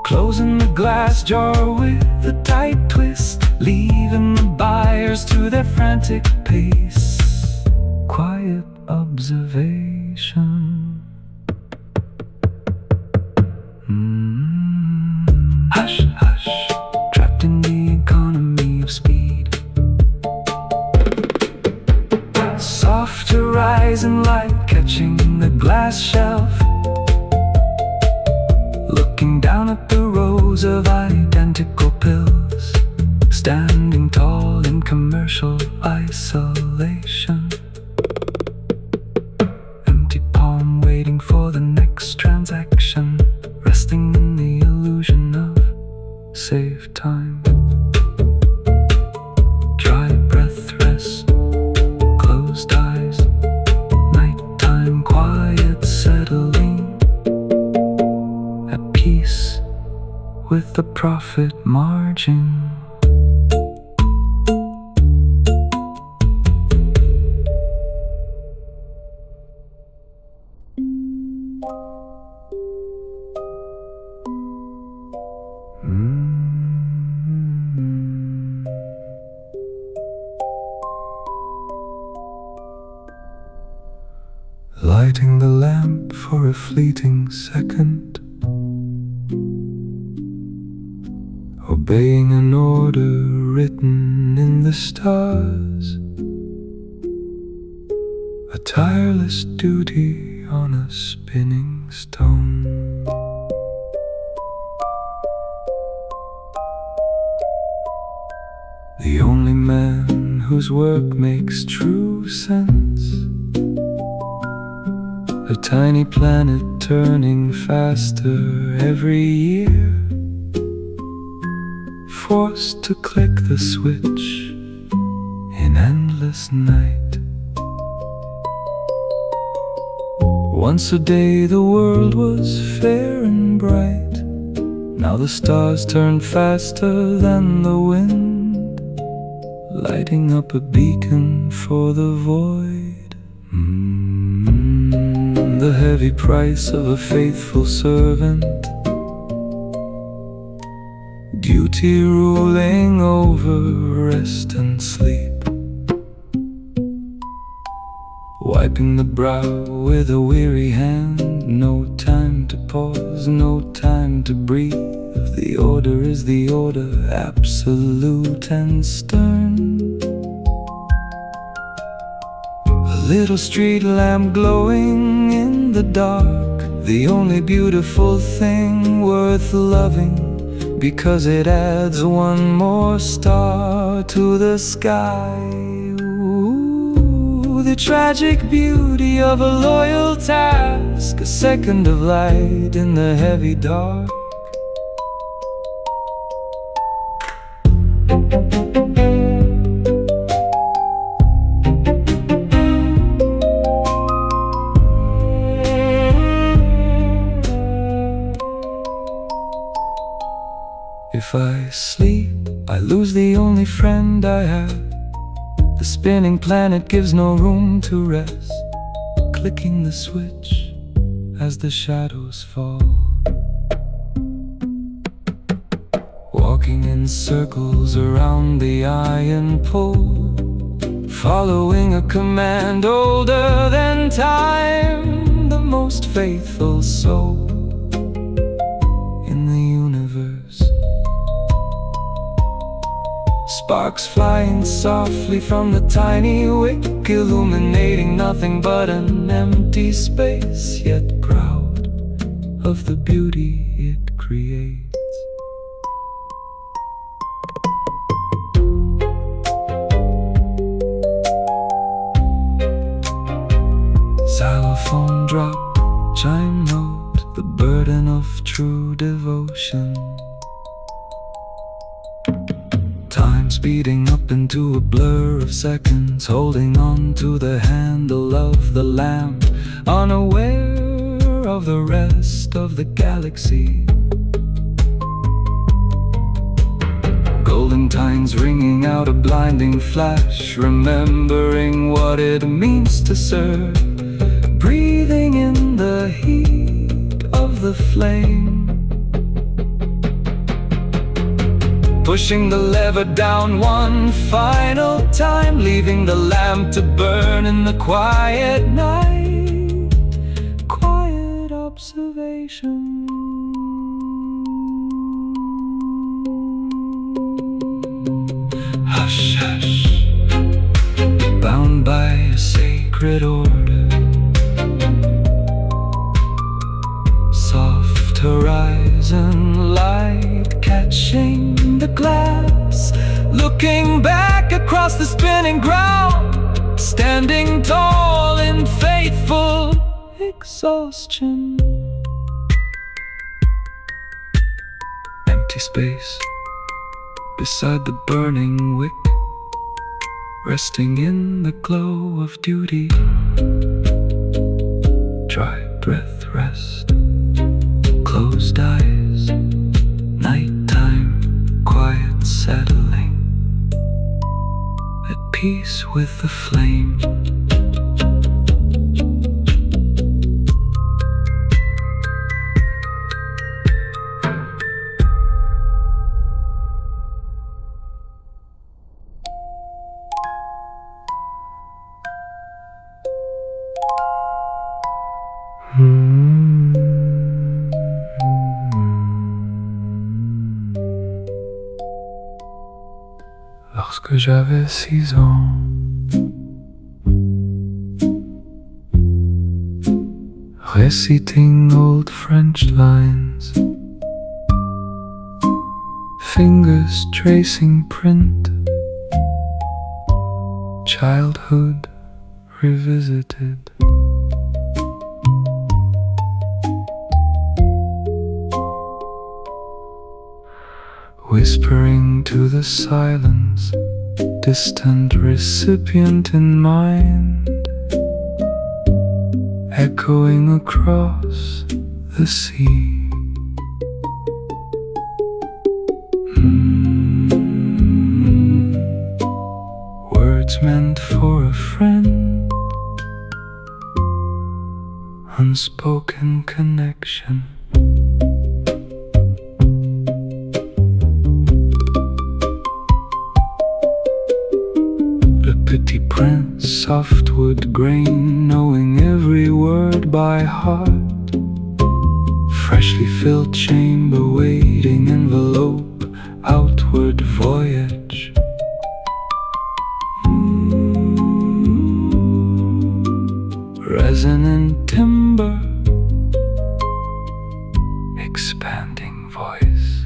Closing the glass jar with a tight twist, leaving the buyers to their frantic pace. Quiet observation. Hush, hush, trapped in the economy of speed. Soft horizon light catching the glass shelf, looking down at the rows of identical pills, standing tall in commercial isolation. Empty palm waiting for the next transaction, resting in the illusion of save time. Dry breath rest, closed eyes, nighttime quiet settling, at peace with the profit margin. Lighting the lamp for a fleeting second, obeying an order written in the stars, a tireless duty on a spinning stone. The only man whose work makes true sense, a tiny planet turning faster every year, forced to click the switch in endless night. Once a day the world was fair and bright, now the stars turn faster than the wind, lighting up a beacon for the void. The heavy price of a faithful servant, duty ruling over rest and sleep, wiping the brow with a weary hand. No time to pause, no time to breathe. The order is the order, absolute and stern. A little street lamp glowing in the dark, the only beautiful thing worth loving, because it adds one more star to the sky. Ooh, the tragic beauty of a loyal task, a second of light in the heavy dark. If I sleep, I lose the only friend I have. The spinning planet gives no room to rest, clicking the switch as the shadows fall. Walking in circles around the iron pole, following a command older than time, the most faithful soul in the universe. Sparks flying softly from the tiny wick, illuminating nothing but an empty space, yet proud of the beauty it creates. Xylophone drop, chime note, the burden of true devotion. Time speeding up into a blur of seconds, holding on to the handle of the lamp, unaware of the rest of the galaxy. Golden tines ringing out a blinding flash, remembering what it means to serve, breathing in the heat of the flame. Pushing the lever down one final time, leaving the lamp to burn in the quiet night. Quiet observation. Hush, hush, bound by a sacred order. Soft horizon light catching the glass, looking back across the spinning ground, standing tall in faithful exhaustion. Empty space beside the burning wick, resting in the glow of duty. Dry breath rest, closed eyes, nighttime quiet settling, at peace with the flame. Lorsque j'avais 6 ans, reciting old French lines, fingers tracing print, childhood revisited. Whispering to the silence, distant recipient in mind, echoing across the sea. Words meant for a friend, unspoken connection. Petit prince, softwood grain, knowing every word by heart. Freshly filled chamber, waiting envelope, outward voyage. Resonant timber, expanding voice.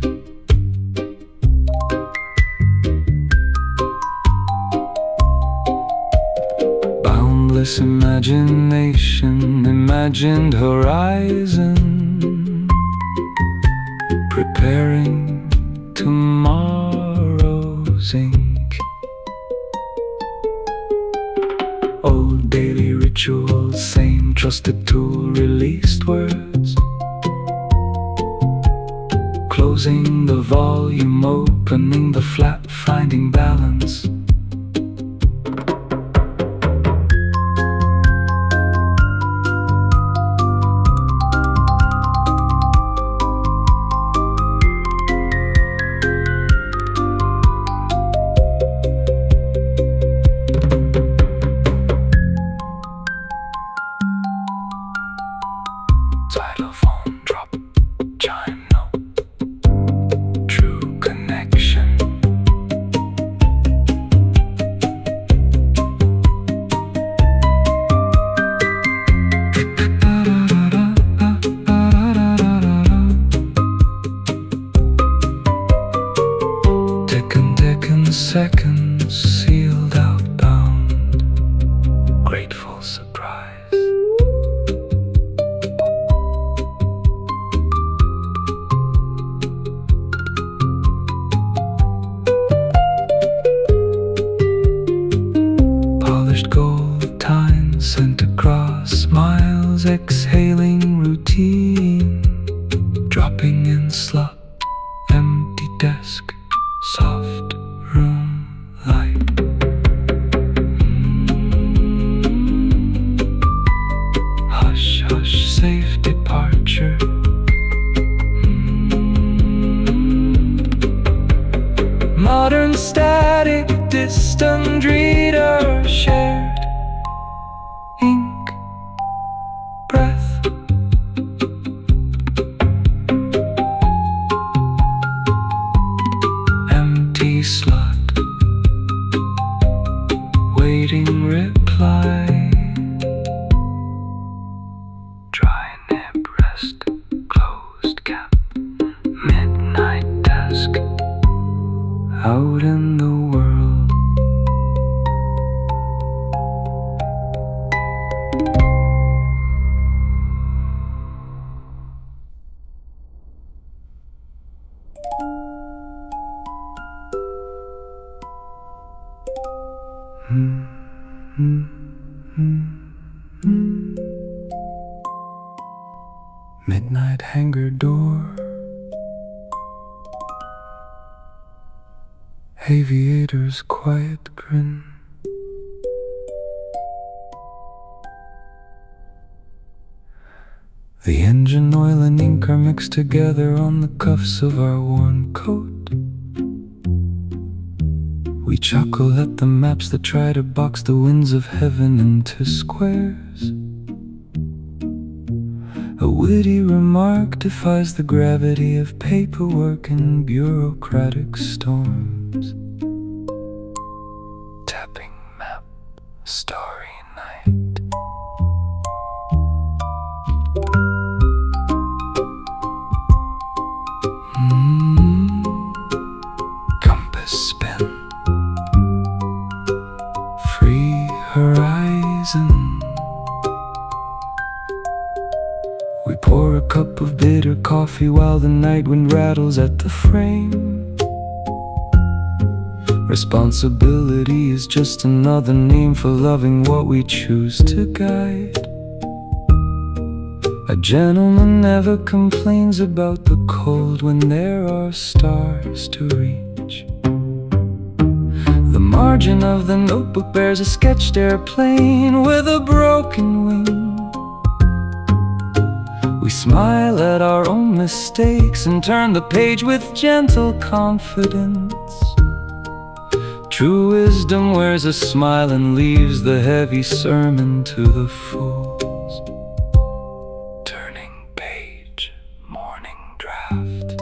Boundless imagination, imagined horizon, preparing tomorrow's ink. Old daily rituals, same trusted tool, released words. Closing the volume, opening the flap, finding balance. cries. Polished gold tine sent across miles, exhaling routine, dropping in slot, empty desk, soft room light. Hush, hush, safe departure. Modern static, distant reader, shared ink, breath. Empty slot, waiting reply. Dry nib rest, closed cap, midnight desk. Out in the world, midnight hangar door, Aviator's quiet grin. The engine oil and ink are mixed together on the cuffs of our worn coat. We chuckle at the maps that try to box the winds of heaven into squares. A witty remark defies the gravity of paperwork and bureaucratic storms. Tapping map, starry night. Compass spin, free horizon. We pour a cup of bitter coffee while the night wind rattles at the frame. Responsibility is just another name for loving what we choose to guide. A gentleman never complains about the cold when there are stars to reach. The margin of the notebook bears a sketched airplane with a broken wing. We smile at our own mistakes and turn the page with gentle confidence. True wisdom wears a smile and leaves the heavy sermon to the fools. Turning page, morning draft.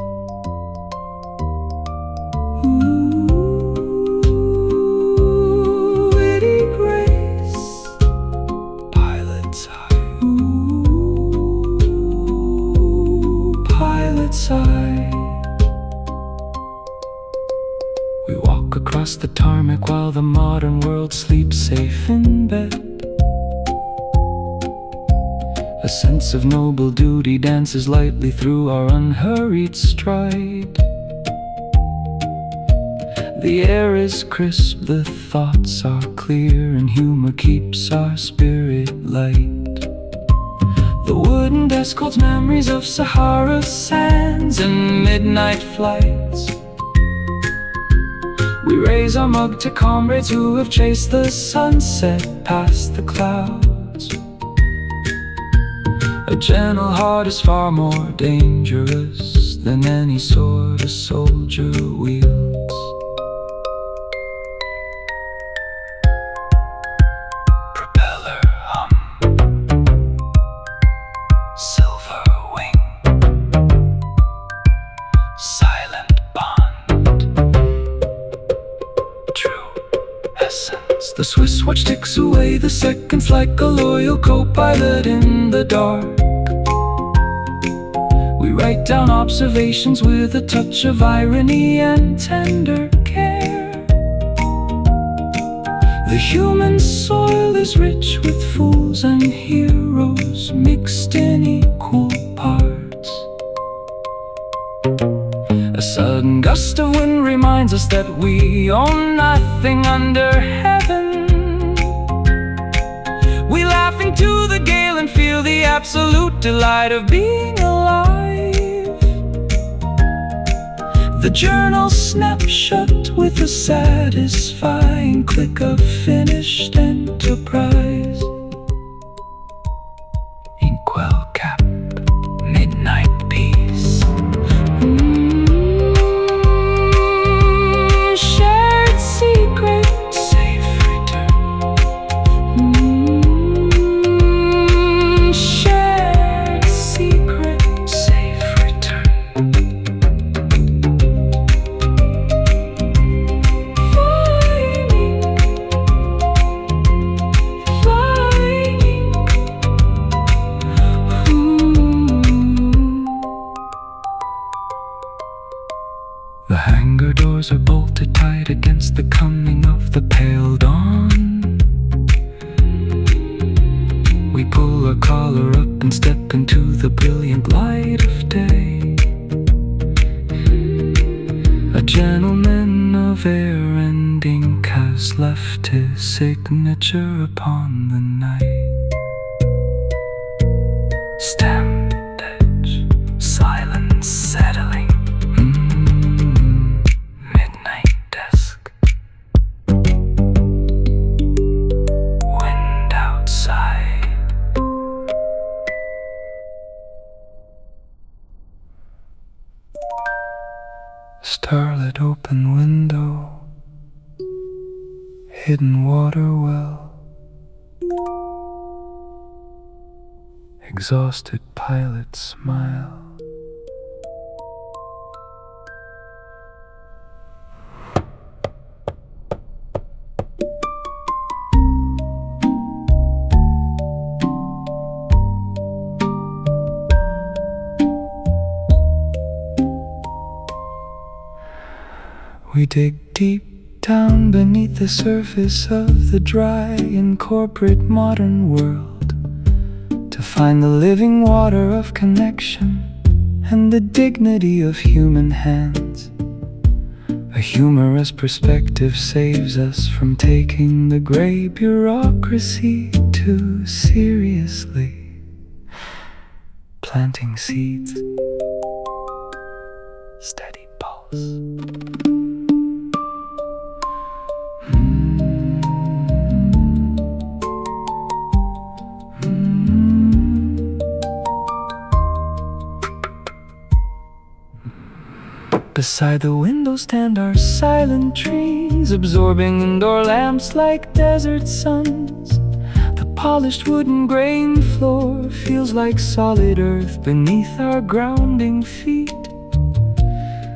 Ooh, witty grace, pilot's eye. Ooh, pilot's eye. We walk across the tarmac while the modern world sleeps safe in bed. A sense of noble duty dances lightly through our unhurried stride. The air is crisp, the thoughts are clear, and humor keeps our spirit light. The wooden desk holds memories of Sahara sands and midnight flights. We raise our mug to comrades who have chased the sunset past the clouds. A gentle heart is far more dangerous than any sword a soldier wields. Propeller hum, silver wing, silent bond, true essence. The Swiss watch ticks away the seconds like a loyal co-pilot in the dark. We write down observations with a touch of irony and tender care. The human soil is rich with fools shadows and heroes mixed in equal parts. A sudden gust of wind reminds us that we own nothing under heaven. We laugh into the gale and feel the absolute delight of being alive. The journal snaps shut with a satisfying click of finished enterprise. Inkwell cap, midnight peace. Shared secret, safe return. Shared secret, safe return. The hangar doors are bolted tight against the coming of the pale dawn. We pull our collar up and step into the brilliant light of day. A gentleman of air and ink has left his signature upon the night. Stamped edge, silence settling. Midnight desk. Wind outside. Starlit open window. Hidden water well. Exhausted pilot smile. We dig deep down beneath the surface of the dry and corporate modern world to find the living water of connection and the dignity of human hands. A humorous perspective saves us from taking the gray bureaucracy too seriously. Planting seeds, steady pulse. Beside the window stand our silent trees, absorbing indoor lamps like desert suns. The polished wooden grain floor feels like solid earth beneath our grounding feet.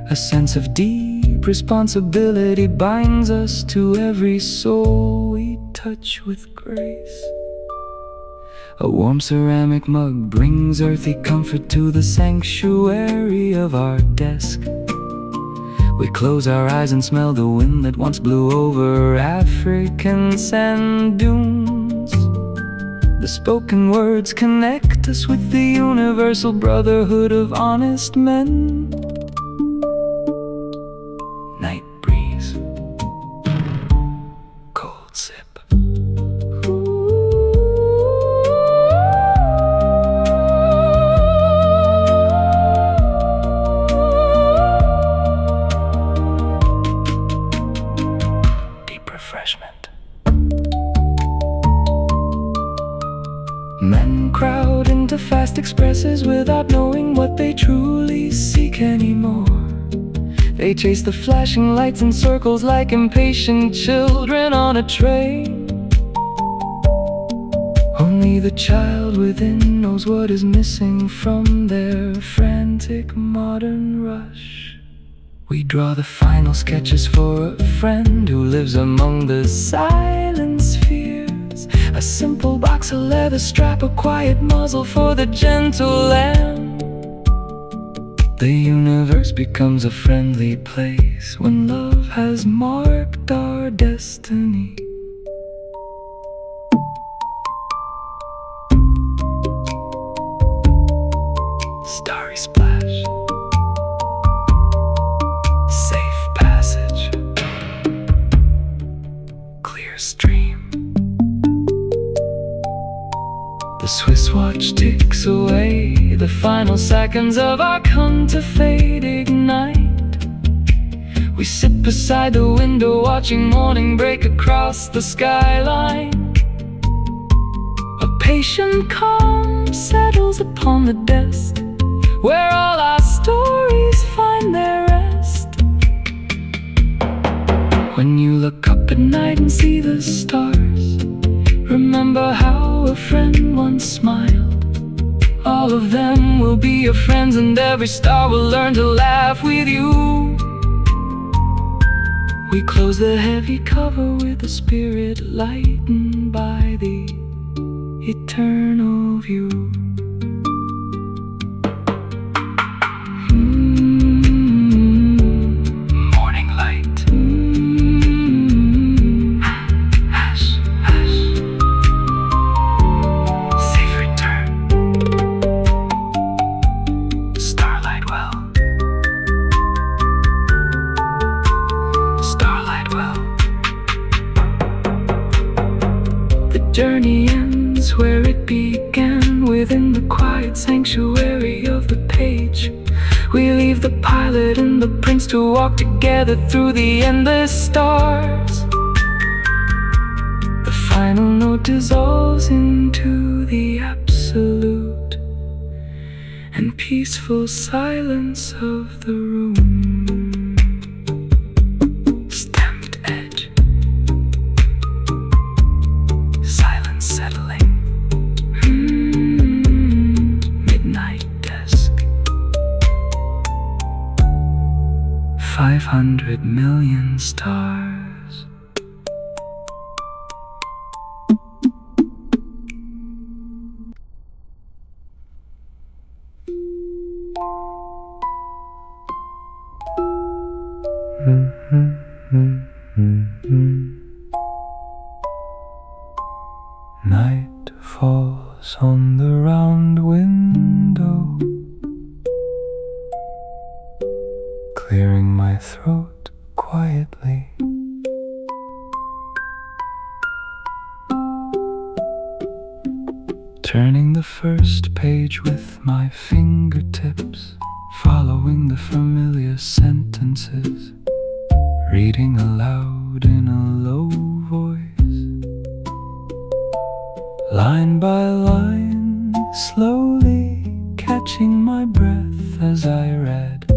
A sense of deep responsibility binds us to every soul we touch with grace. A warm ceramic mug brings earthy comfort to the sanctuary of our desk. We close our eyes and smell the wind that once blew over African sand dunes. The spoken words connect us with the universal brotherhood of honest men. Night breeze, cold sip. Men crowd into fast expresses without knowing what they truly seek anymore. They chase the flashing lights in circles like impatient children on a train. Only the child within knows what is missing from their frantic modern rush. We draw the final sketches for a friend who lives among the silent spheres. A simple box of leather strap, a quiet muzzle for the gentle lamb. The universe becomes a friendly place when love has marked our destiny. The Swiss watch ticks away, the final seconds of our come to fade ignite. We sit beside the window watching morning break across the skyline. A patient calm settles upon the desk, where all our stories find their rest. When you look up at night and see the stars, remember how a friend once smiled. All of them will be your friends, and every star will learn to laugh with you. We close the heavy cover with a spirit lightened by the eternal view. Morning light. Hush, hush. Safe return. Starlight well. Starlight well. The journey ends where it began, within the quiet sanctuary of the page. We leave the pilot and the prince to walk together through the endless stars. The final note dissolves into the absolute and peaceful silence of the room. Stamped edge. Silence settling. Midnight desk. 500 million stars. Night falls on the round window, clearing my throat quietly. Turning the first page with my fingertips, following the familiar sentences, reading aloud in a low voice. Line by line, slowly catching my breath as I read,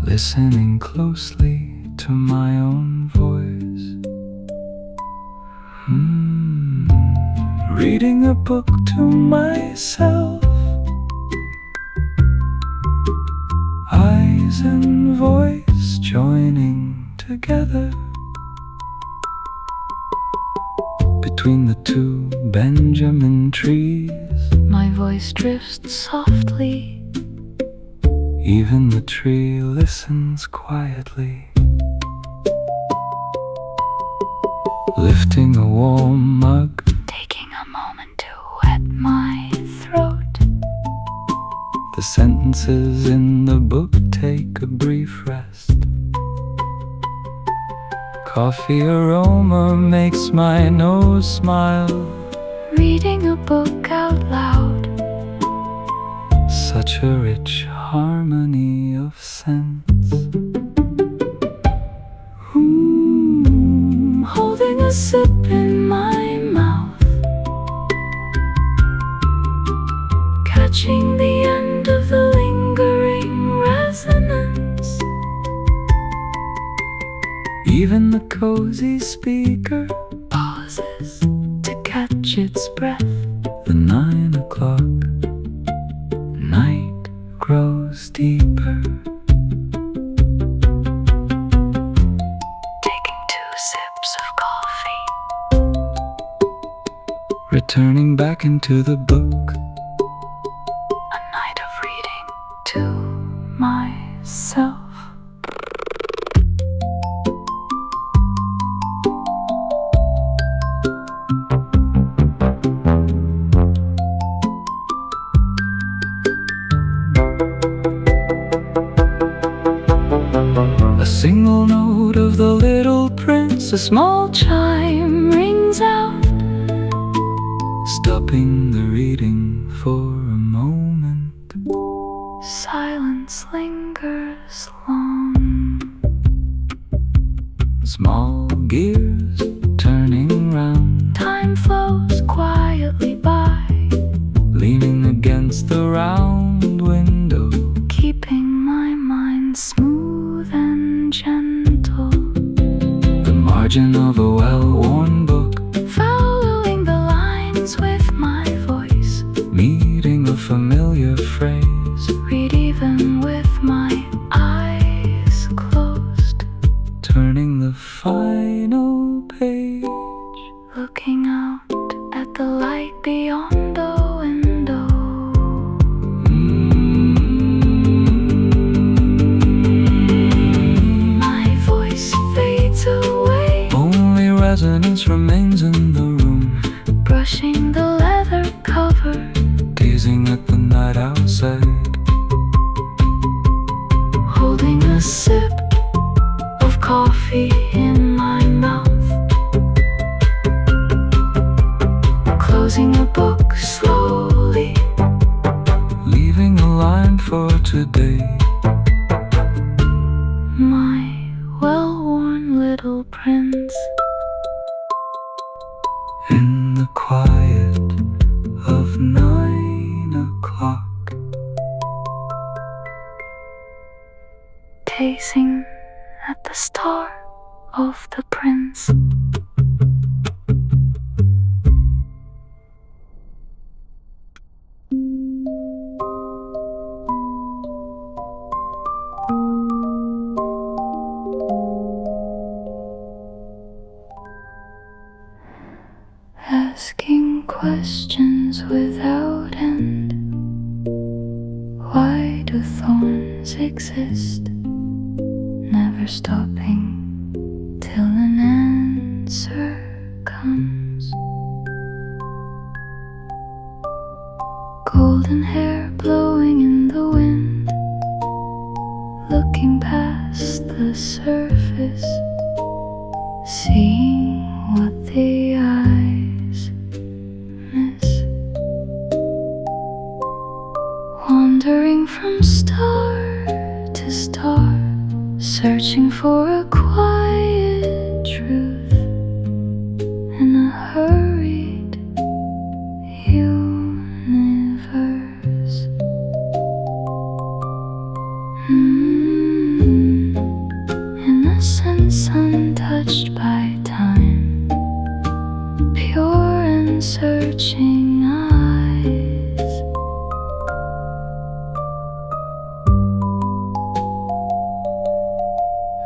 listening closely to my own voice. Reading a book to myself, eyes and voice joining together. Between the two Benjamin trees, my voice drifts softly. Even the tree listens quietly. Lifting a warm mug, taking a moment to wet my throat. The sentences in the book take a brief rest. Coffee aroma makes my nose smile. Reading a book out loud, such a rich harmony of scents. Holding a sip in my mouth, catching the end of the lingering resonance. Even the cozy speaker pauses to catch its breath. The 9 o'clock night grows deeper. Taking 2 sips of coffee, returning back into the book. A night of reading to myself. A single note of the Little Prince, a small chime rings out. stopping the reading for a moment. Silence lingers long. Small gears turning round. Time flows quietly by, Leaning against the round window, keeping my mind smooth and gentle. the margin of a well-worn book, Following the lines with my voice. meeting a familiar phrase. Read even with my eyes closed. Turning the final page. Looking out at the light beyond the window. My voice fades away. Only resonance remains in the room. Brushing the leather cover. Gazing at the night outside. Holding a sip of coffee in my mouth. Closing a book slowly. Leaving a line for today. My well-worn little prince. In the quiet of 9 o'clock. Gazing at the star of the prince. Asking questions without end. Why do thorns exist? Never stopping till an answer comes. Golden hair blowing in the wind. Looking past the surface. Seeing what the eyes miss. Wandering from star to star, searching for a quiet truth in a hurried universe. Innocence untouched by time, pure and searching eyes.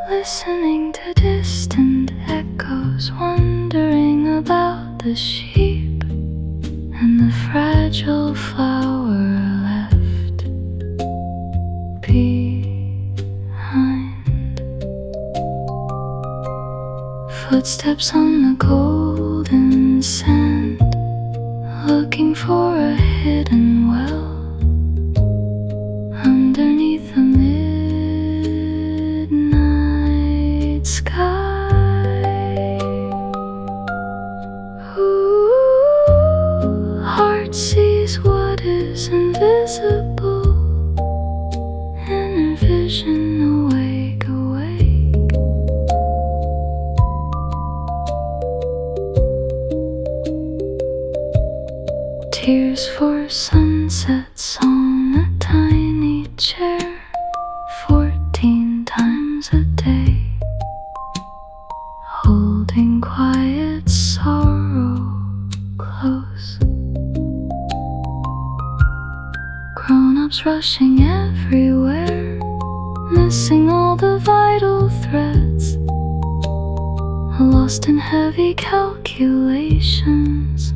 Listening to distant echoes, wondering about the sheep and the fragile flower left behind. Footsteps on the golden sand, looking for a hidden well underneath the midnight sky. Ooh, heart sees what is invisible. Inner vision awake, awake. Tears for sunsets on a tiny chair, 14 times a day. Holding quiet sorrow close. Grown-ups rushing everywhere, missing all the vital threads. Lost in heavy calculations.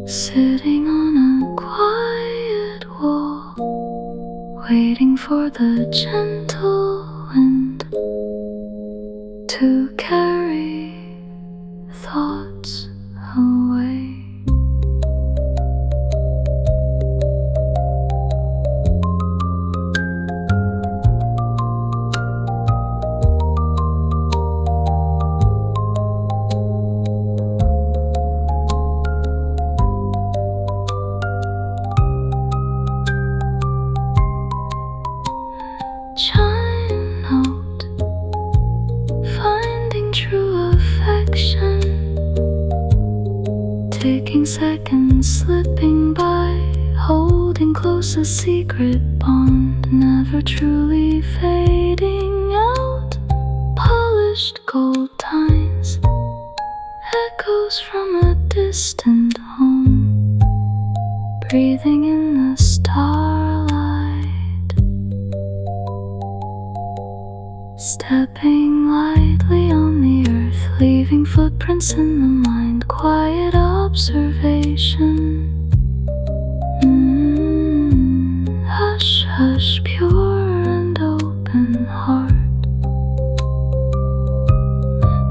Sitting on a quiet wall, waiting for the gentle wind to carry thoughts away. Making seconds slipping by, holding close a secret bond, never truly fading out. Polished gold tines, echoes from a distant home, breathing in the starlight. Stepping lightly on the earth, leaving footprints in the mind, quiet observation. Hush, hush, pure and open heart.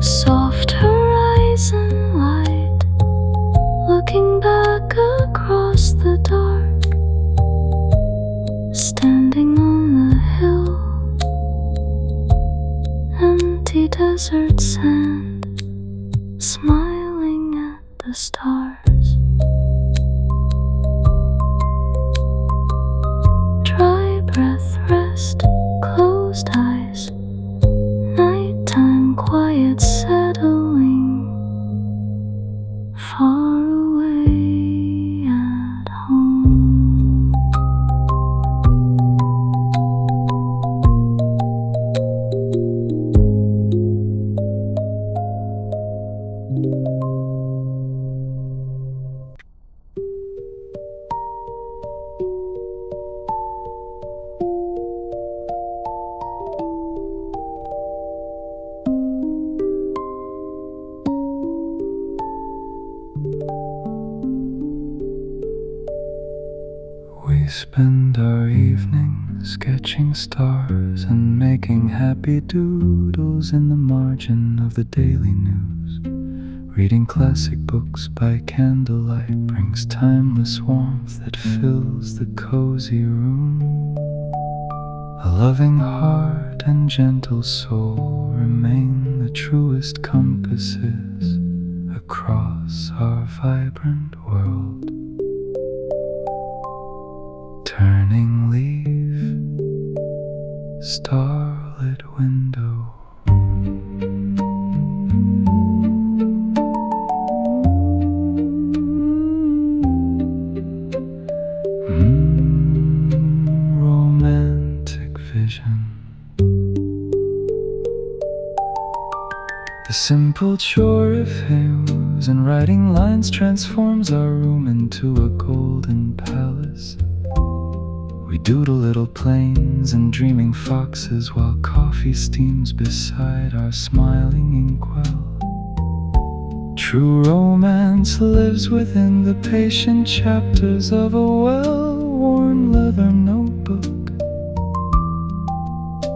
Soft horizon light, looking back across the dark, standing on the hill, empty desert sand, smiling at the stars. Dry breath, rest, closed eyes, nighttime quiet settling, far away at home. We spend our evenings sketching stars and making happy doodles in the margin of the daily news. Reading classic books by candlelight brings timeless warmth that fills the cozy room. A loving heart and gentle soul remain the truest compasses across our vibrant world. Turning leaf, starlit window. Romantic vision. The simple chore of hymns and writing lines transforms our room into a golden palace. We doodle little planes and dreaming foxes while coffee steams beside our smiling inkwell. True romance lives within the patient chapters of a well-worn leather notebook.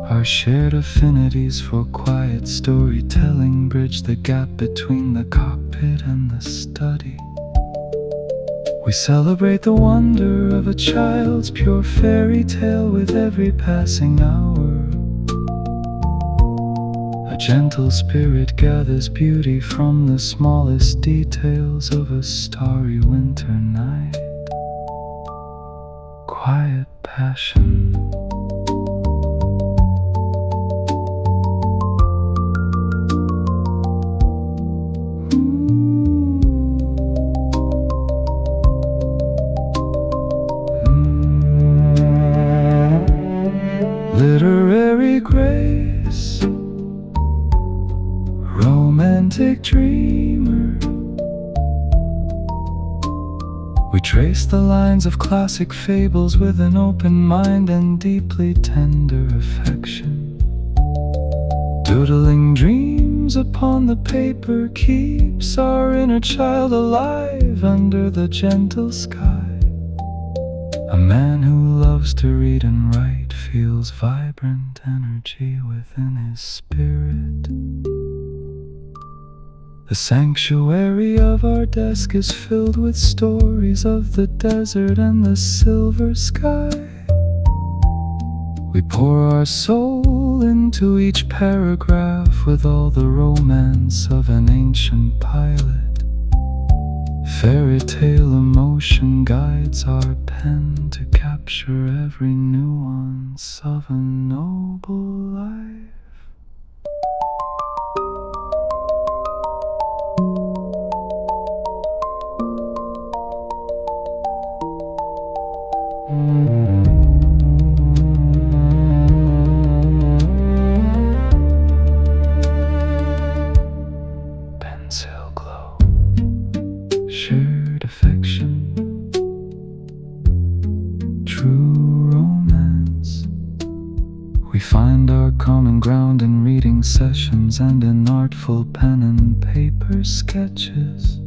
Our shared affinities for quiet storytelling bridge the gap between the cockpit and the study. We celebrate the wonder of a child's pure fairy tale with every passing hour. A gentle spirit gathers beauty from the smallest details of a starry winter night. Quiet passion. Literary grace, romantic dreamer. We trace the lines of classic fables with an open mind and deeply tender affection. Doodling dreams upon the paper keeps our inner child alive under the gentle sky. A man who loves to read and write feels vibrant energy within his spirit. The sanctuary of our desk is filled with stories of the desert and the silver sky. We pour our soul into each paragraph with all the romance of an ancient pilot. Fairy tale emotion guides our pen to capture every nuance of a noble life. sessions and in artful pen and paper sketches.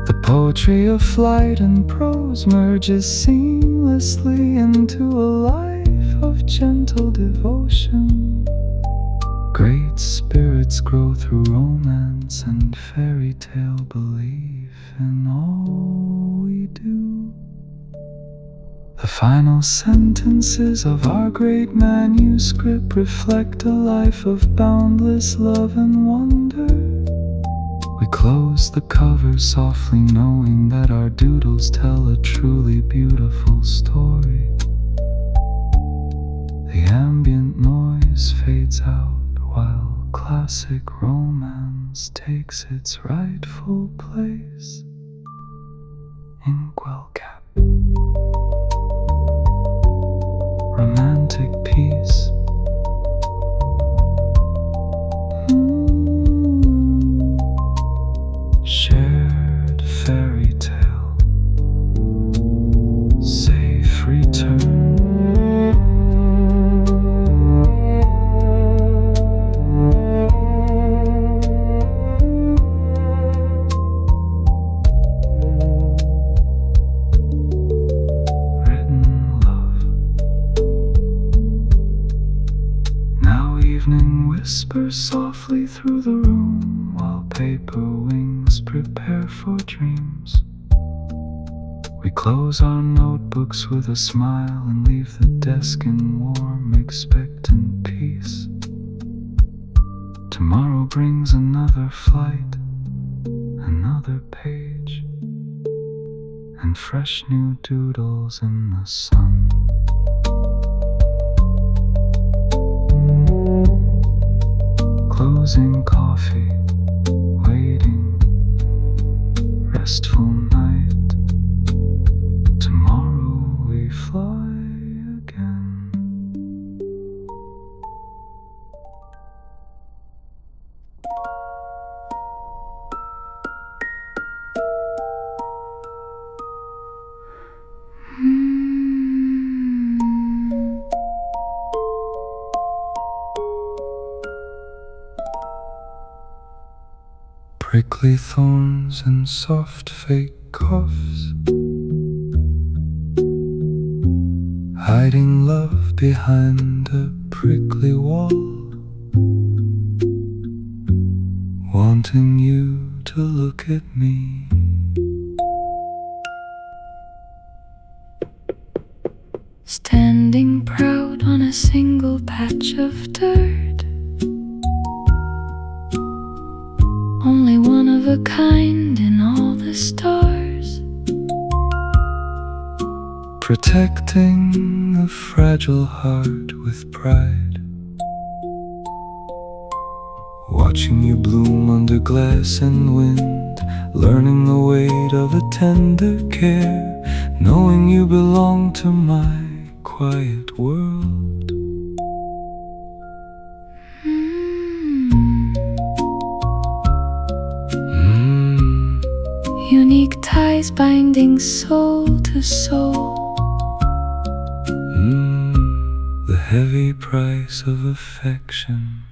The poetry of flight and prose merges seamlessly into a life of gentle devotion. Great spirits grow through romance and fairy tale belief in all we do. The final sentences of our great manuscript reflect a life of boundless love and wonder. We close the cover softly, knowing that our doodles tell a truly beautiful story. The ambient noise fades out while classic romance takes its rightful place in Guelcap. Romantic peace. Shared fairy tale. Safe return. Whisper softly through the room while paper wings prepare for dreams. We close our notebooks with a smile and leave the desk in warm, expectant peace. Tomorrow brings another flight, another page, and fresh new doodles in the sun. Closing coffee, waiting, restful night. Tomorrow we fly again. Prickly thorns and soft fake coughs, hiding love behind a prickly wall, wanting you to look at me. Standing proud on a single patch of dirt, only one of a kind in all the stars, protecting a fragile heart with pride, watching you bloom under glass and wind, learning the weight of a tender care, knowing you belong to my quiet world. Unique ties binding soul to soul. The heavy price of affection.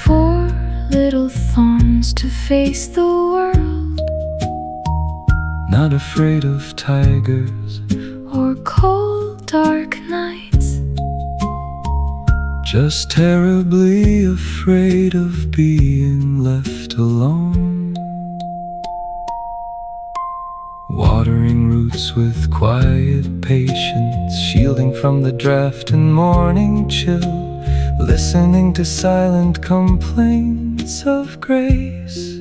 Four little thorns to face the world, not afraid of tigers or cold dark nights, just terribly afraid of being left alone. Watering roots with quiet patience, shielding from the draft and morning chill, listening to silent complaints of grace.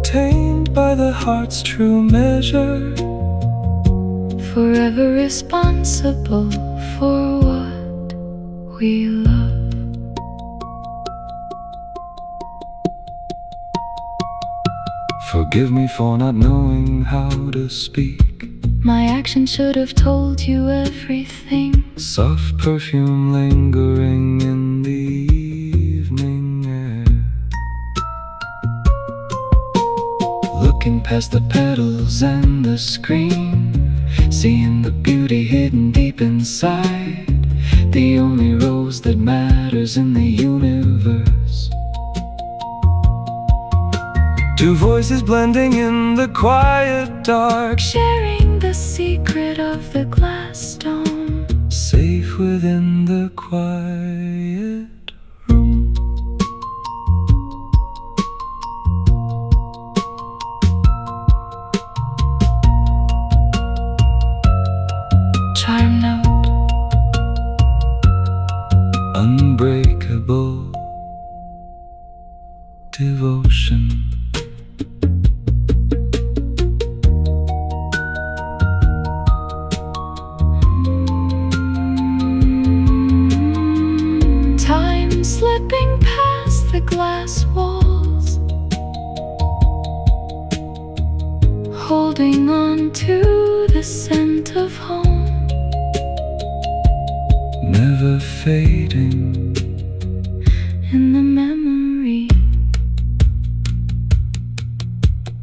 Tamed by the heart's true measure, forever responsible for what we love. Forgive me for not knowing how to speak. My actions should have told you everything. Soft perfume lingering in the evening air. looking past the petals and the screen, seeing the beauty hidden deep inside, the only rose that matters in the universe. Two voices blending in the quiet dark, sharing the secret of the glass dome, safe within the quiet room. charm note, unbreakable devotion. time slipping past the glass walls, holding on to the scent of home, Never fading in the memory.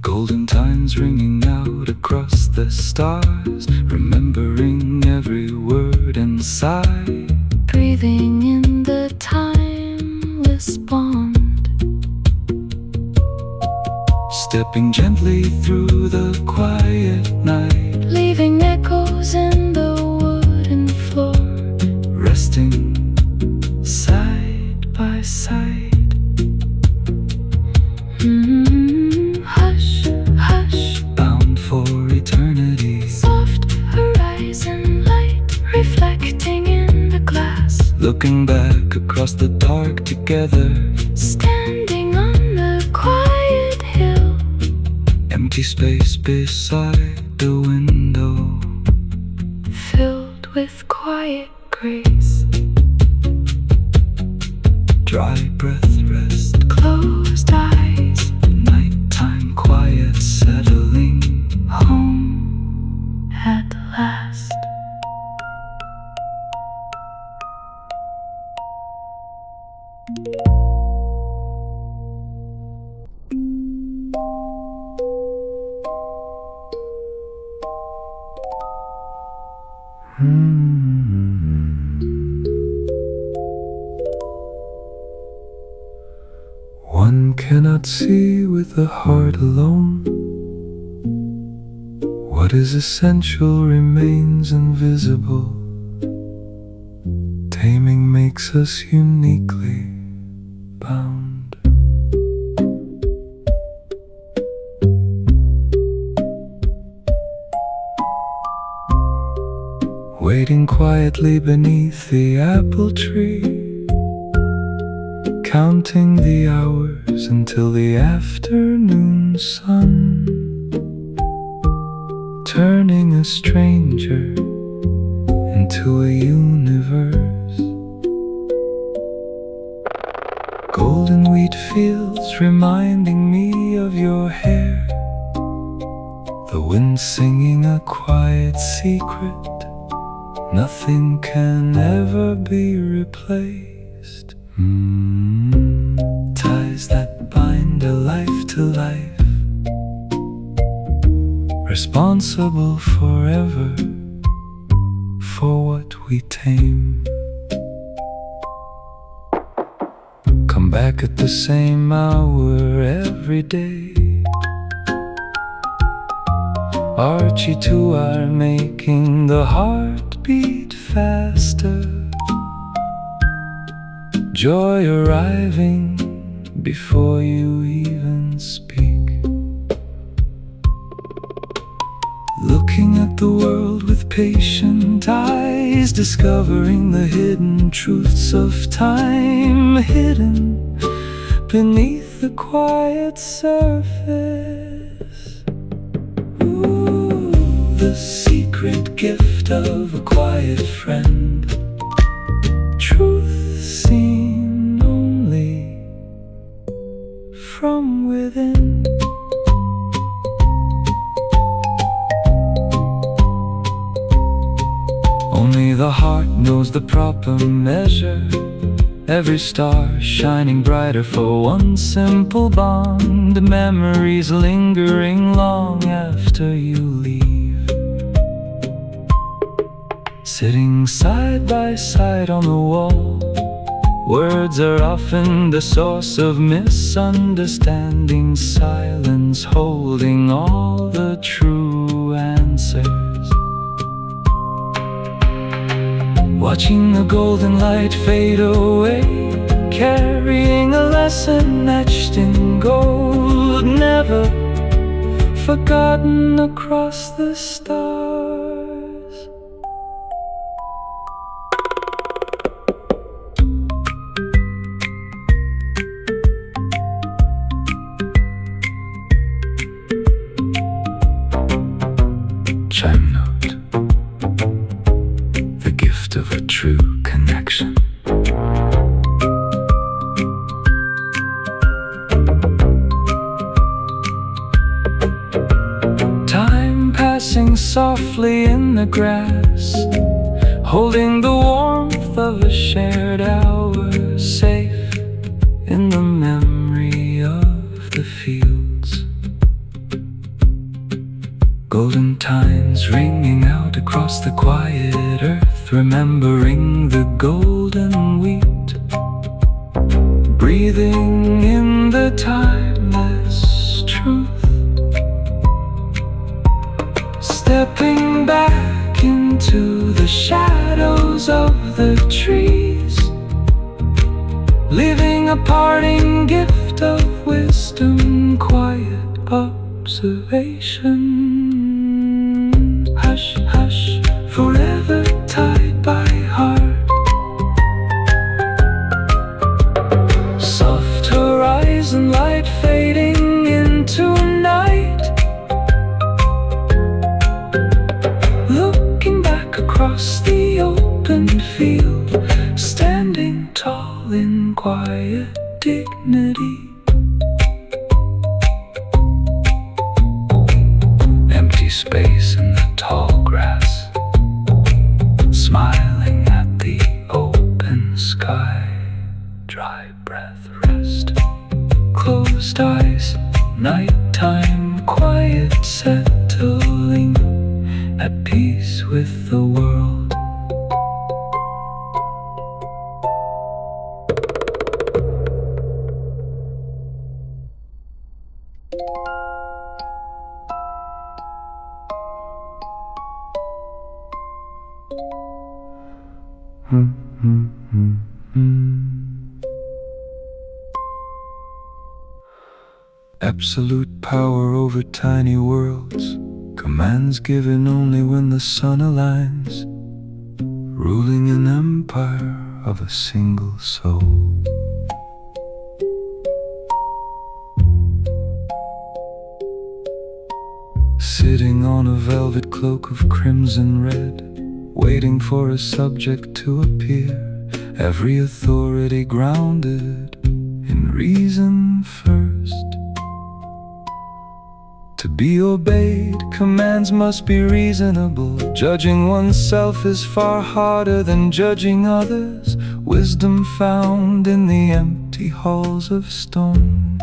golden times ringing out across the stars, remembering every word and sigh, Breathing in the timeless bond, stepping gently through the quiet night, leaving echoes in the wooden floor, resting side by side. Hush, hush, Bound for eternity, soft horizon light reflecting in the glass, looking back across the dark together, standing on the quiet hill, empty space beside the window, filled with quiet grace, dry breath rest, closed eyes, nighttime quiet settling, home at last. One cannot see with the heart alone. What is essential remains invisible. Taming makes us uniquely bound. Waiting quietly beneath the apple tree, counting the hours until the afternoon sun, turning a stranger into a universe. Golden wheat fields reminding me of your hair, the wind singing a quiet secret. Nothing can ever be replaced. Ties that bind a life to life, responsible forever for what we tame. Come back at the same hour every day. Archie to our making the heart beat faster. Joy arriving before you even speak. Looking at the world with patient eyes, discovering the hidden truths of time, hidden beneath the quiet surface. Ooh, the secret gift of a quiet friend. Truth seen only from within. Only the heart knows the proper measure, Every star shining brighter for one simple bond. Memories lingering long after you leave. Sitting side by side on the wall, words are often the source of misunderstanding. Silence holding all the true answers. Watching the golden light fade away, carrying a lesson etched in gold, never forgotten across the stars. Chime note, the gift of a true connection. Time passing softly in the grass, holding the warmth of a shared hour, safe in the memory of the fields. Golden tines ringing out across the quiet earth, remembering the golden wheat, breathing in the timeless truth. Stepping back into the shadows of the trees, leaving a parting gift of wisdom, quiet observation. Hush, hush, forever tied by heart. Soft horizon light fading into night, looking back across the open field, standing tall in quiet dignity. Empty space in the tall grass, smiling at the open sky. Dry breath, rest, closed eyes, nighttime quiet, settling at peace with the world. Absolute power over tiny worlds, commands given only when the sun aligns, ruling an empire of a single soul. Sitting on a velvet cloak of crimson red, waiting for a subject to appear, every authority grounded in reason first. To be obeyed, commands must be reasonable. Judging oneself is far harder than judging others. Wisdom found in the empty halls of stone.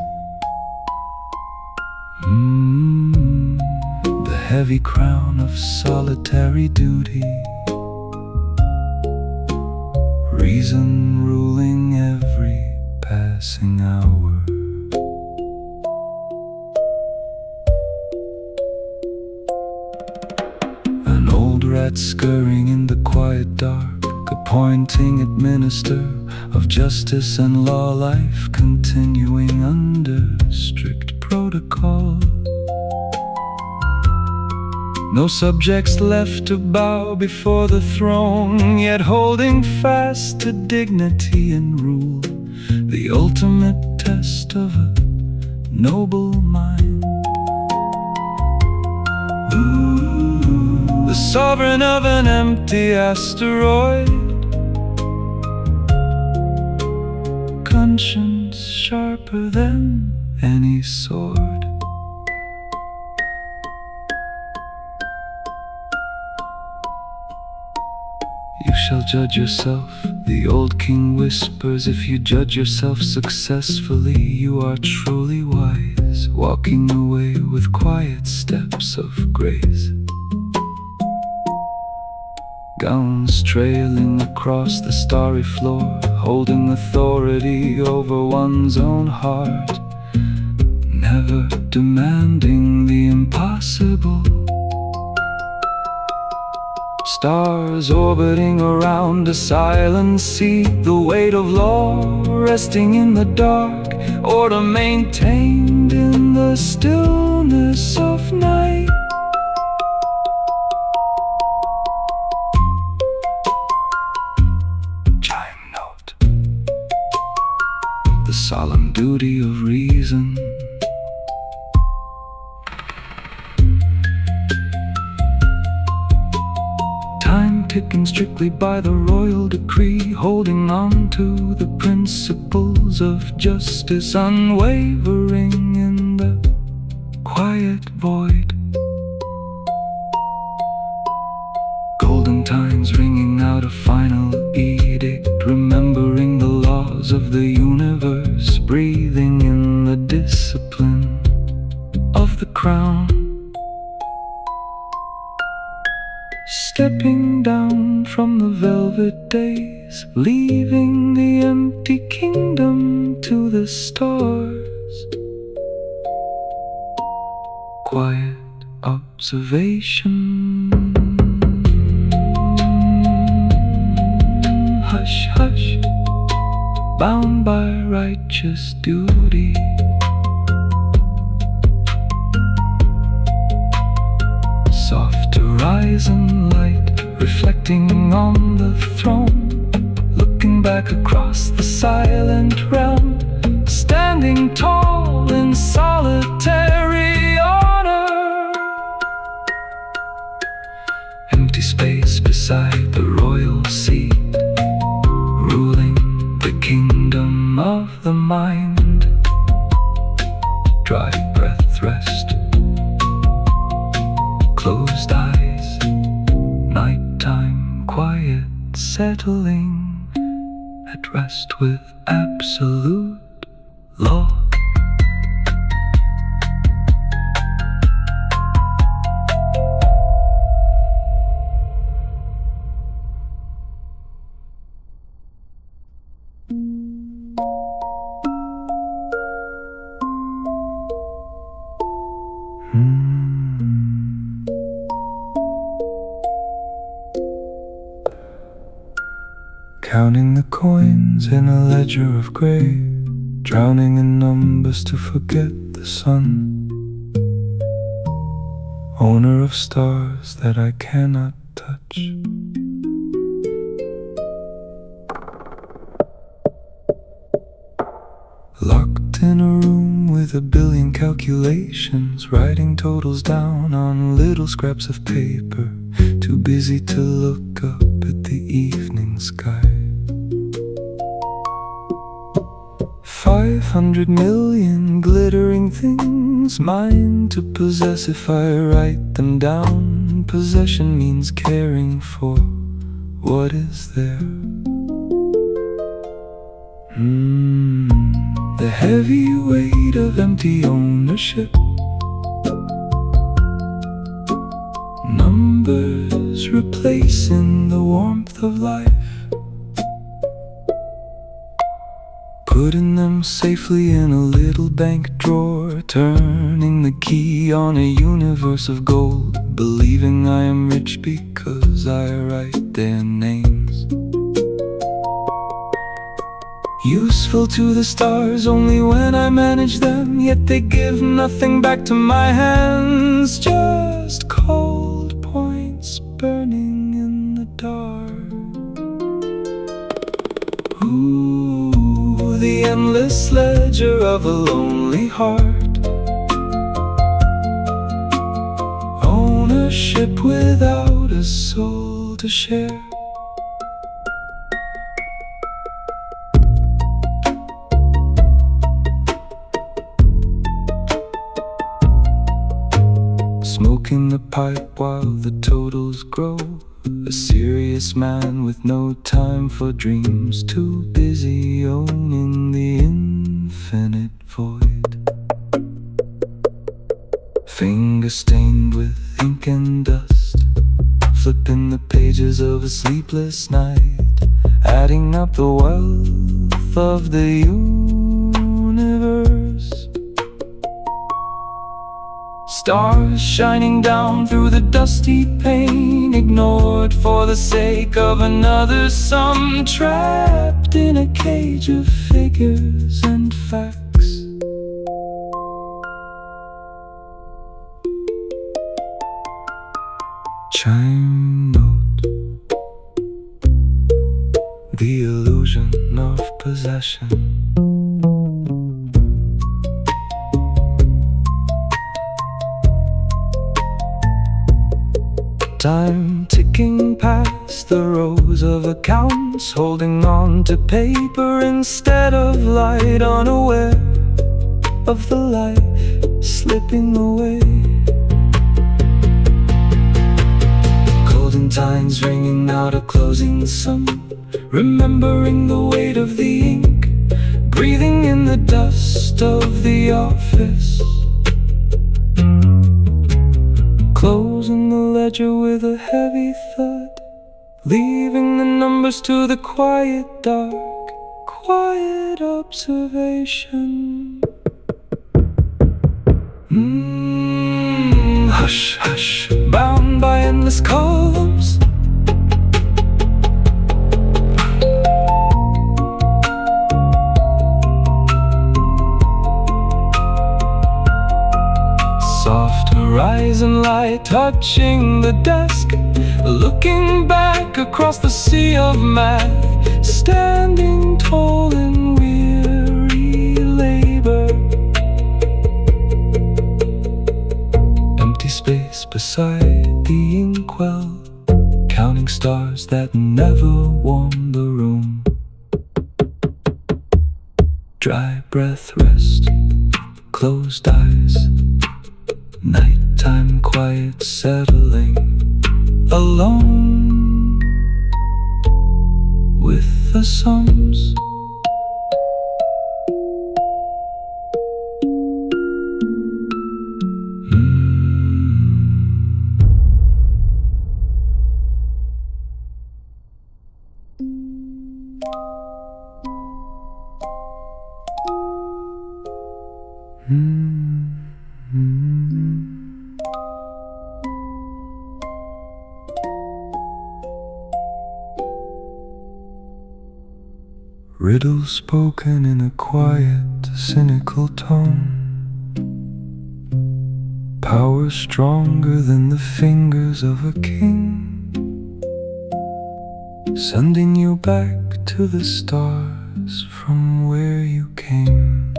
The heavy crown of solitary duty, reason ruling every passing hour. An old rat scurrying in the quiet dark, appointing administrator of justice and law, life continuing under strict protocol. No subjects left to bow before the throne, yet holding fast to dignity and rule, the ultimate test of a noble mind. The sovereign of an empty asteroid, conscience sharper than any sword. You shall judge yourself, the old king whispers. If you judge yourself successfully, you are truly wise, walking away with quiet steps of grace. Gowns trailing across the starry floor, holding authority over one's own heart, never demanding the impossible. Stars orbiting around a silent sea, the weight of law resting in the dark, order maintained in the stillness of night. Chime note: the solemn duty of reason. Ticking strictly by the royal decree, holding on to the principles of justice, unwavering in the quiet void. Golden times ringing out a final edict, remembering the laws of the universe, breathing in the discipline of the crown. Stepping down from the velvet days, leaving the empty kingdom to the stars. Quiet observation. Hush, hush, bound by righteous duty. Soft horizon light reflecting on the throne, looking back across the silent realm, standing tall in solitary honor. Empty space beside the royal seat, ruling the kingdom of the mind. Dry breath rest, closed eyes, nighttime quiet, settling at rest with absolute law. Counting the coins in a ledger of grey, drowning in numbers to forget the sun. Owner of stars that I cannot touch. Locked in a room with a billion calculations, writing totals down on little scraps of paper, too busy to look up at the evening sky. 500 million glittering things, mine to possess if I write them down. Possession means caring for what is there. The heavy weight of empty ownership, numbers replacing the warmth of life, putting them safely in a little bank drawer, turning the key on a universe of gold, believing I am rich because I write their names. Useful to the stars only when I manage them, yet they give nothing back to my hands, just cold points burning in the dark. Ooh, the endless ledger of a lonely heart, ownership without a soul to share. Smoking the pipe while the totals grow, a serious man with no time for dreams, too busy owning the infinite void. Fingers stained with ink and dust, flipping the pages of a sleepless night, adding up the wealth of the universe. Stars shining down through the dusty pane, ignored for the sake of another sum, trapped in a cage of figures and facts. Chime note, the illusion of possession. Time ticking past the rows of accounts, holding on to paper instead of light, unaware of the life slipping away. Golden times ringing out a closing sum, remembering the weight of the ink, breathing in the dust of the office, closing the ledger with a heavy thud, leaving the numbers to the quiet dark, quiet observation. Hush, hush, bound by endless columns, soft horizon light touching the desk, looking back across the sea of math, standing tall in weary labor. Empty space beside the inkwell, counting stars that never warm the room. Dry breath rest, closed eyes, nighttime quiet settling, alone with the sums. Riddles spoken in a quiet, cynical tone, power stronger than the fingers of a king, sending you back to the stars from where you came.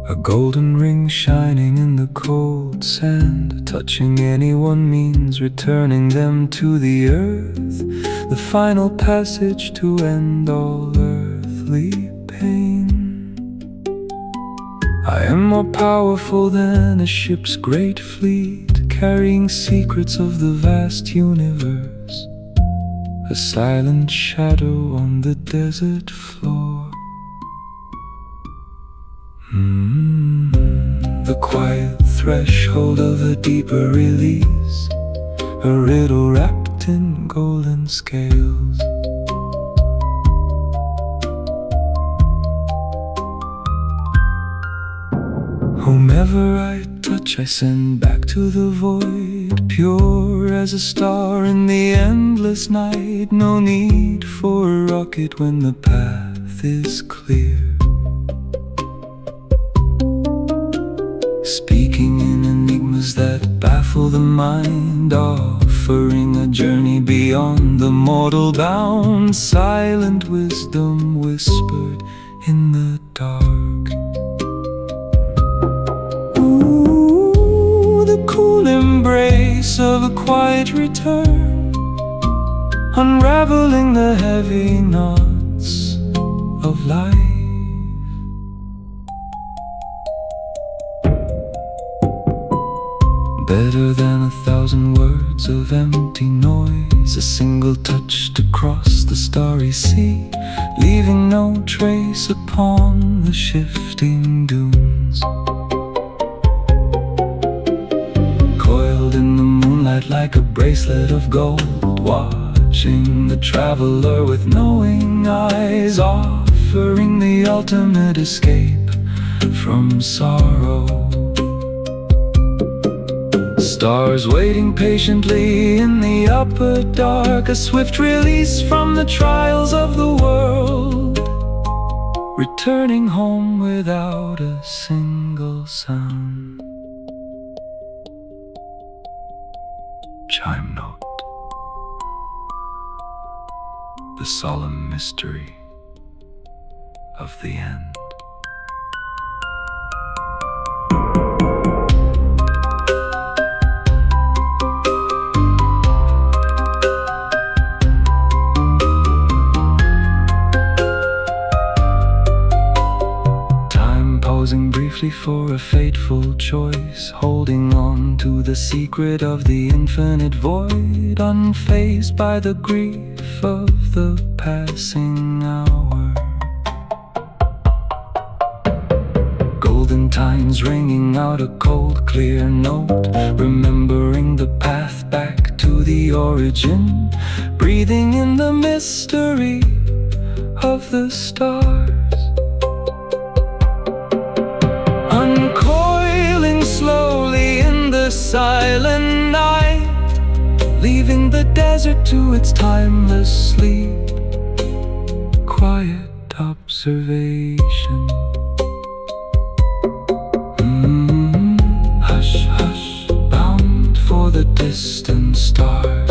A golden ring shining in the cold sand, touching anyone means returning them to the earth, the final passage to end all earthly pain. I am more powerful than a ship's great fleet, carrying secrets of the vast universe, a silent shadow on the desert floor. The quiet threshold of a deeper release, a riddle wrapped in golden scales. Whomever I touch, I send back to the void, pure as a star in the endless night. No need for a rocket when the path is clear. Speaking in enigmas that baffle the mind, offering a journey beyond the mortal bound, silent wisdom whispered in the dark. Ooh, the cool embrace of a quiet return, unraveling the heavy knots of life. Better than 1,000 words of empty noise, a single touch to cross the starry sea, leaving no trace upon the shifting dunes. Coiled in the moonlight like a bracelet of gold, watching the traveler with knowing eyes, offering the ultimate escape from sorrow. Stars waiting patiently in the upper dark, a swift release from the trials of the world, returning home without a single sound. Chime note. The solemn mystery of the end. Pausing briefly for a fateful choice, holding on to the secret of the infinite void, unfazed by the grief of the passing hour. Golden times ringing out a cold, clear note, remembering the path back to the origin, breathing in the mystery of the stars. Uncoiling slowly in the silent night, leaving the desert to its timeless sleep. Quiet observation. Hush, hush, bound for the distant stars.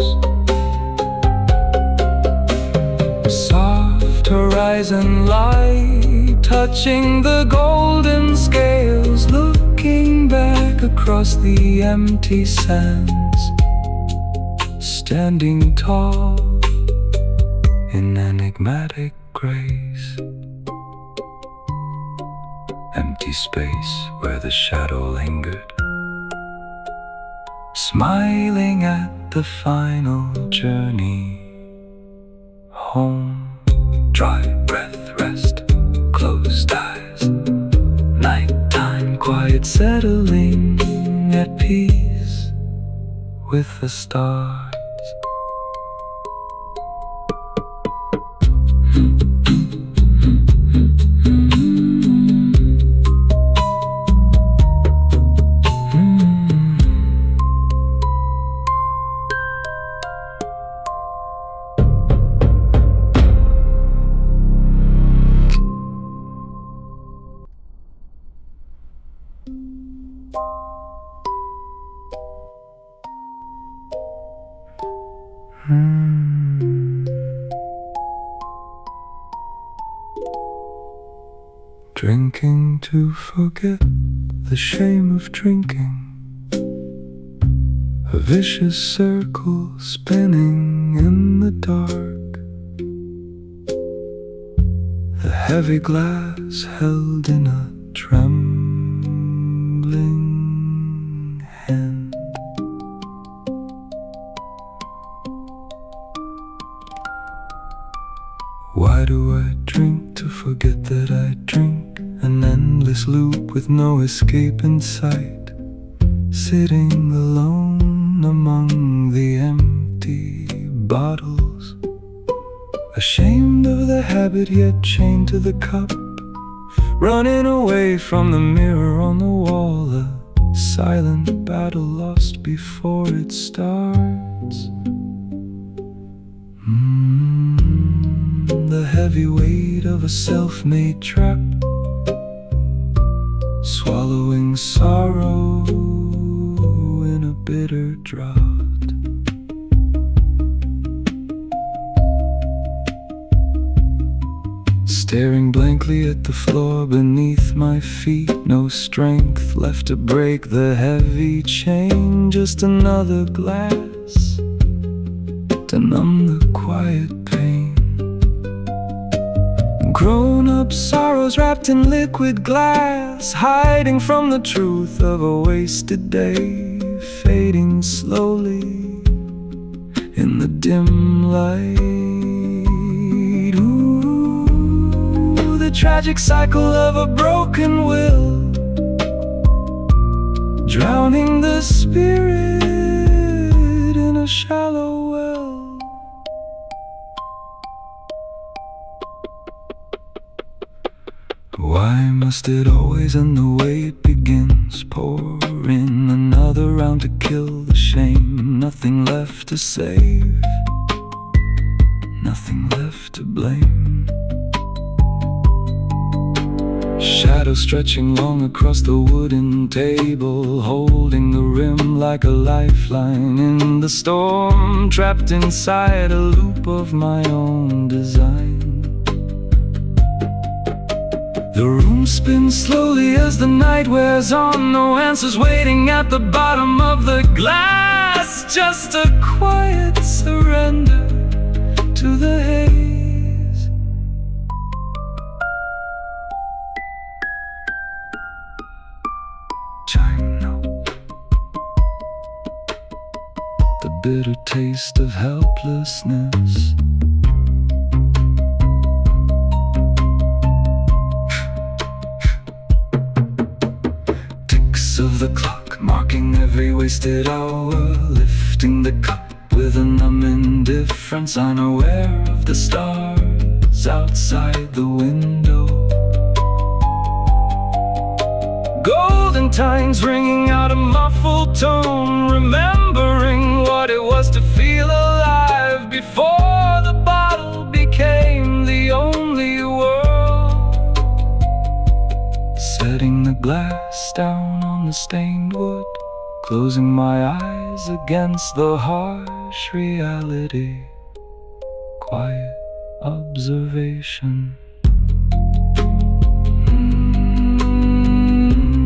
Soft horizon light, touching the golden scales, looking back across the empty sands, standing tall in enigmatic grace. Empty space where the shadow lingered, smiling at the final journey home. Dry breath, rest, closed eyes, nighttime quiet, settling at peace with the stars. Drinking to forget the shame of drinking, a vicious circle spinning in the dark. The heavy glass held in a trembling hand. Why do I drink to forget that I drink? An endless loop with no escape in sight, sitting alone among the empty bottles, ashamed of the habit yet chained to the cup, running away from the mirror on the wall, a silent battle lost before it starts. The heavy weight of a self-made trap, swallowing sorrow in a bitter draught. Staring blankly at the floor beneath my feet, no strength left to break the heavy chain, just another glass to numb the quiet pain. Grown-up sorrows wrapped in liquid glass, hiding from the truth of a wasted day, fading slowly in the dim light. Ooh, the tragic cycle of a broken will, drowning the spirit in a shallow well. Why must it always end the way it begins? Pour in another round to kill the shame. Nothing left to save, nothing left to blame. Shadow stretching long across the wooden table, holding the rim like a lifeline in the storm, trapped inside a loop of my own design. The room spins slowly as the night wears on, no answers waiting at the bottom of the glass, just a quiet surrender to the haze. Chime note, the bitter taste of helplessness. Of the clock, marking every wasted hour, lifting the cup with a numb indifference, unaware of the stars outside the window. Golden tines ringing out a muffled tone, remembering what it was to feel alive before the bottle became the only world. Setting the glass down on the stained wood, closing my eyes against the harsh reality. Quiet observation.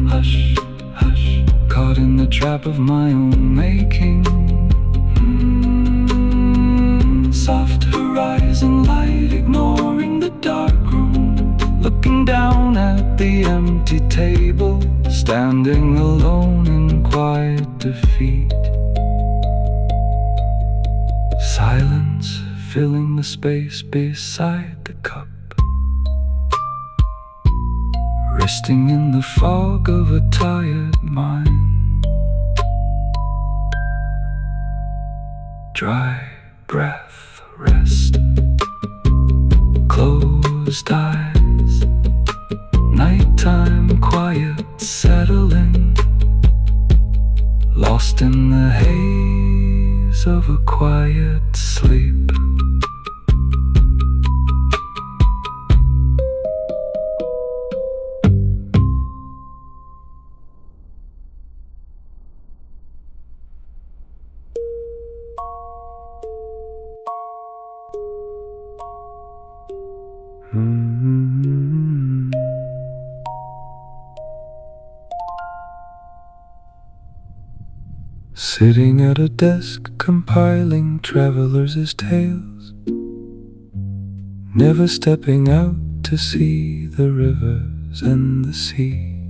Hush, hush, caught in the trap of my own making. Soft horizon light, ignoring the dark room, looking down at the empty table, standing alone in quiet defeat. Silence filling the space beside the cup, resting in the fog of a tired mind. Dry breath, rest, closed eyes, nighttime quiet settling, lost in the haze of a quiet sleep. Sitting at a desk compiling travelers' tales, never stepping out to see the rivers and the sea,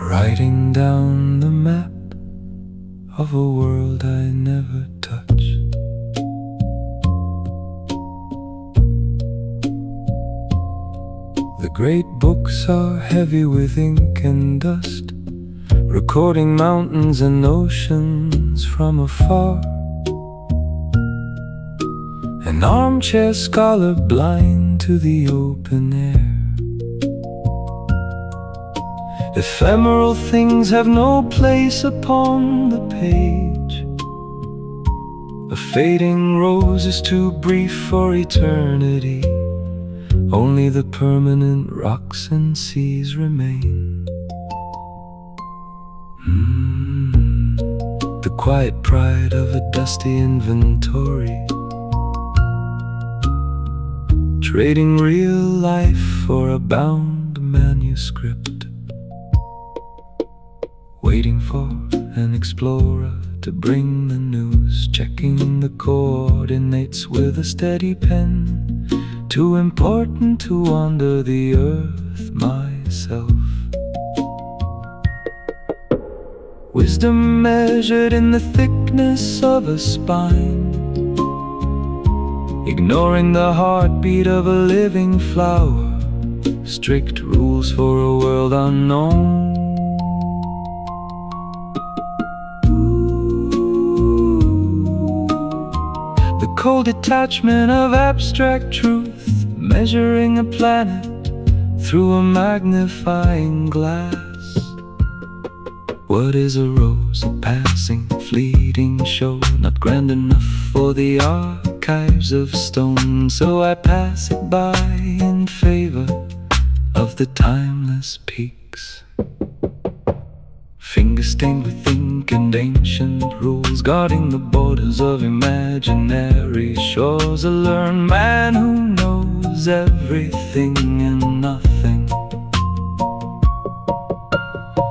writing down the map of a world I never touched. The great books are heavy with ink and dust, recording mountains and oceans from afar. An armchair scholar blind to the open air. Ephemeral things have no place upon the page. A fading rose is too brief for eternity. Only the permanent rocks and seas remain. The quiet pride of a dusty inventory, trading real life for a bound manuscript, waiting for an explorer to bring the news, checking the coordinates with a steady pen, too important to wander the earth myself. wisdom measured in the thickness of a spine, ignoring the heartbeat of a living flower, strict rules for a world unknown. The cold detachment of abstract truth, measuring a planet through a magnifying glass. What is a rose? A passing, fleeting show, not grand enough for the archives of stone. So I pass it by in favor of the timeless peaks, finger-stained with ink and ancient rules, guarding the borders of imaginary shores. A learned man who knows everything and nothing.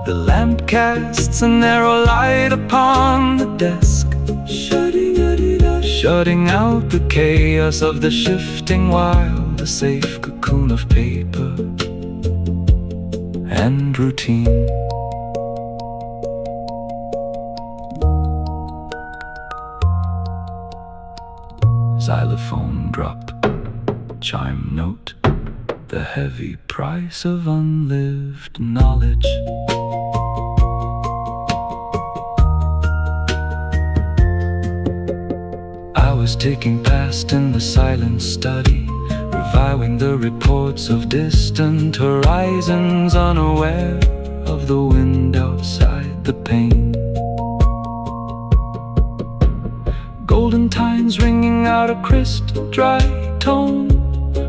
The lamp casts a narrow light upon the desk, shutting out the chaos of the shifting wild, a safe cocoon of paper and routine. Xylophone drop, chime note, the heavy price of unlived knowledge. I was taking past in the silent study, reviving the reports of distant horizons, unaware of the wind outside the pane. Golden tines ringing out a crystal dry tone,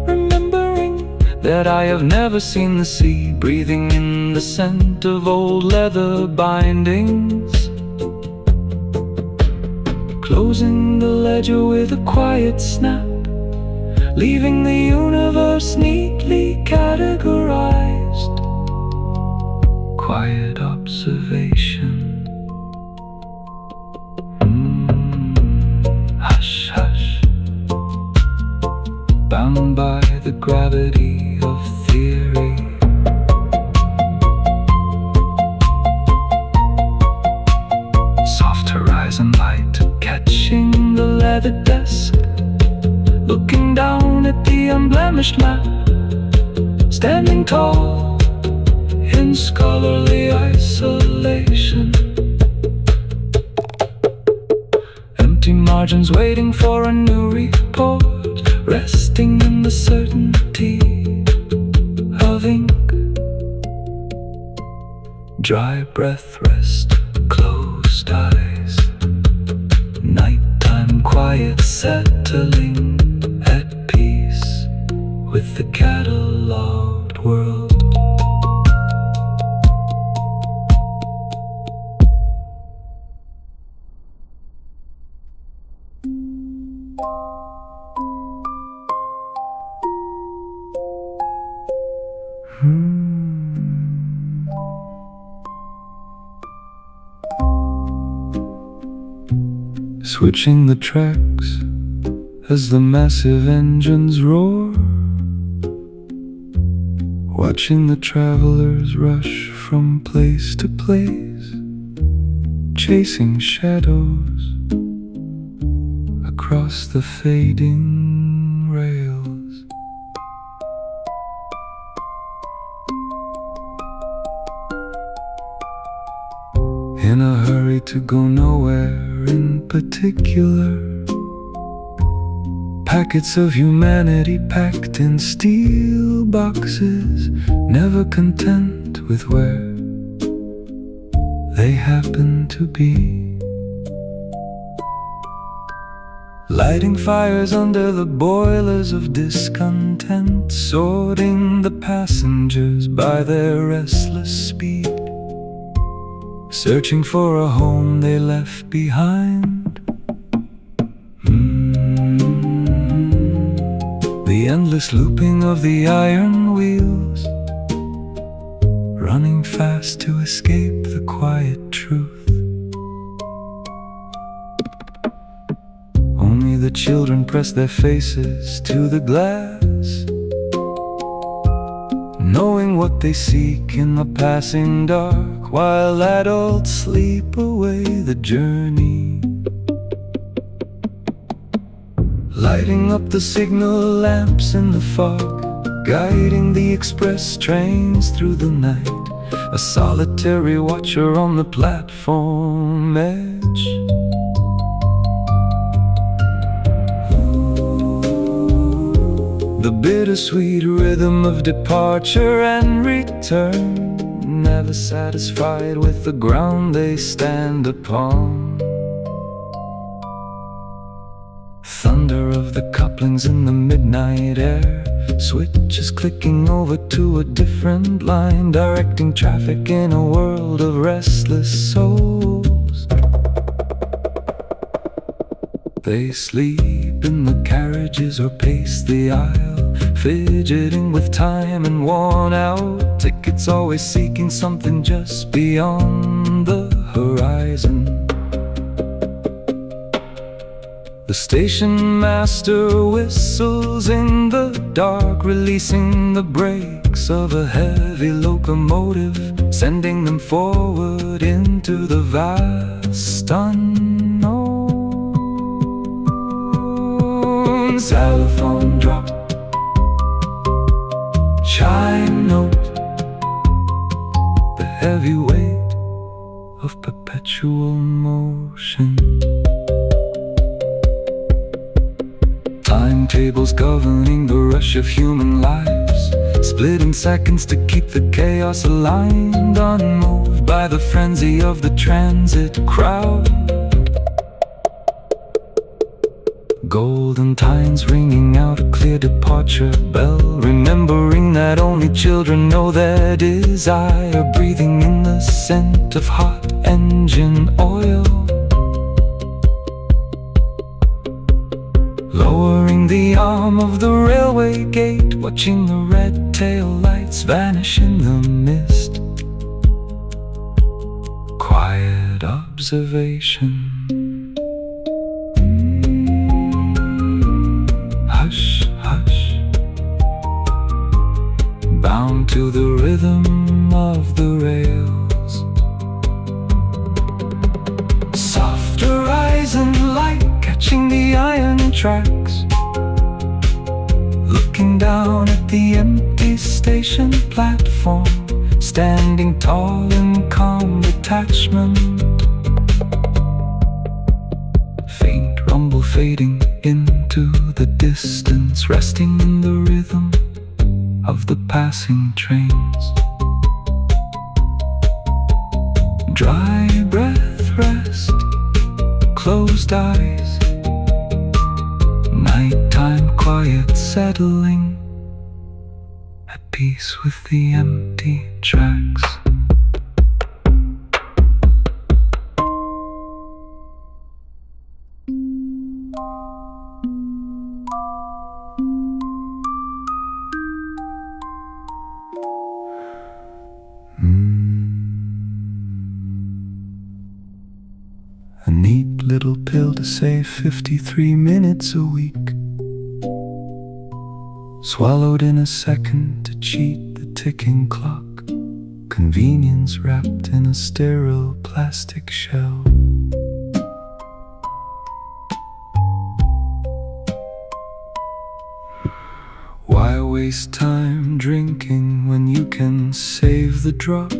remembering that I have never seen the sea, breathing in the scent of old leather bindings, closing the ledger with a quiet snap, leaving the universe neatly categorized. Quiet observation. Hush, hush. Bound by the gravity of theory. Soft horizon light catching the leather desk, looking down at the unblemished map, standing tall in scholarly isolation. Empty margins waiting for a new report, resting in the certainty of ink. Dry breath, rest, closed eyes. Nighttime quiet, settling at peace with the catalogued world. Switching the tracks as the massive engines roar, watching the travelers rush from place to place, chasing shadows across the fading rails. In a hurry to go nowhere in particular, packets of humanity packed in steel boxes, never content with where they happen to be. Lighting fires under the boilers of discontent, sorting the passengers by their restless speed, searching for a home they left behind. The endless looping of the iron wheels, running fast to escape the quiet truth. Only the children press their faces to the glass, knowing finding what they seek in the passing dark, while adults sleep away the journey. Lighting up the signal lamps in the fog, guiding the express trains through the night, a solitary watcher on the platform edge. The bittersweet rhythm of departure and return, never satisfied with the ground they stand upon. Thunder of the couplings in the midnight air, switches clicking over to a different line, directing traffic in a world of restless souls. They sleep in the carriages or pace the aisle, fidgeting with time and worn out tickets, always seeking something just beyond the horizon. The station master whistles in the dark, releasing the brakes of a heavy locomotive, sending them forward into the vast unknown. Xylophone drop, chime note, the heavy weight of perpetual motion. Timetables governing the rush of human lives, splitting seconds to keep the chaos aligned, unmoved by the frenzy of the transit crowd. Golden tines ringing out a clear departure bell, remembering that only children know their desire, breathing in the scent of hot engine oil. Lowering the arm of the railway gate, watching the red tail lights vanish in the mist. Quiet observation. Hush, hush. Bound to the rhythm of the rails. Soft horizon light catching the iron tracks, looking down at the empty station platform, standing tall in calm detachment. Faint rumble fading into the distance, resting in the rhythm of the passing trains. Dry breath rest, closed eyes, nighttime quiet settling, at peace with the empty tracks. A neat little pill to save 53 minutes a week, swallowed in a second to cheat the ticking clock. Convenience wrapped in a sterile plastic shell. Why waste time drinking when you can save the drop?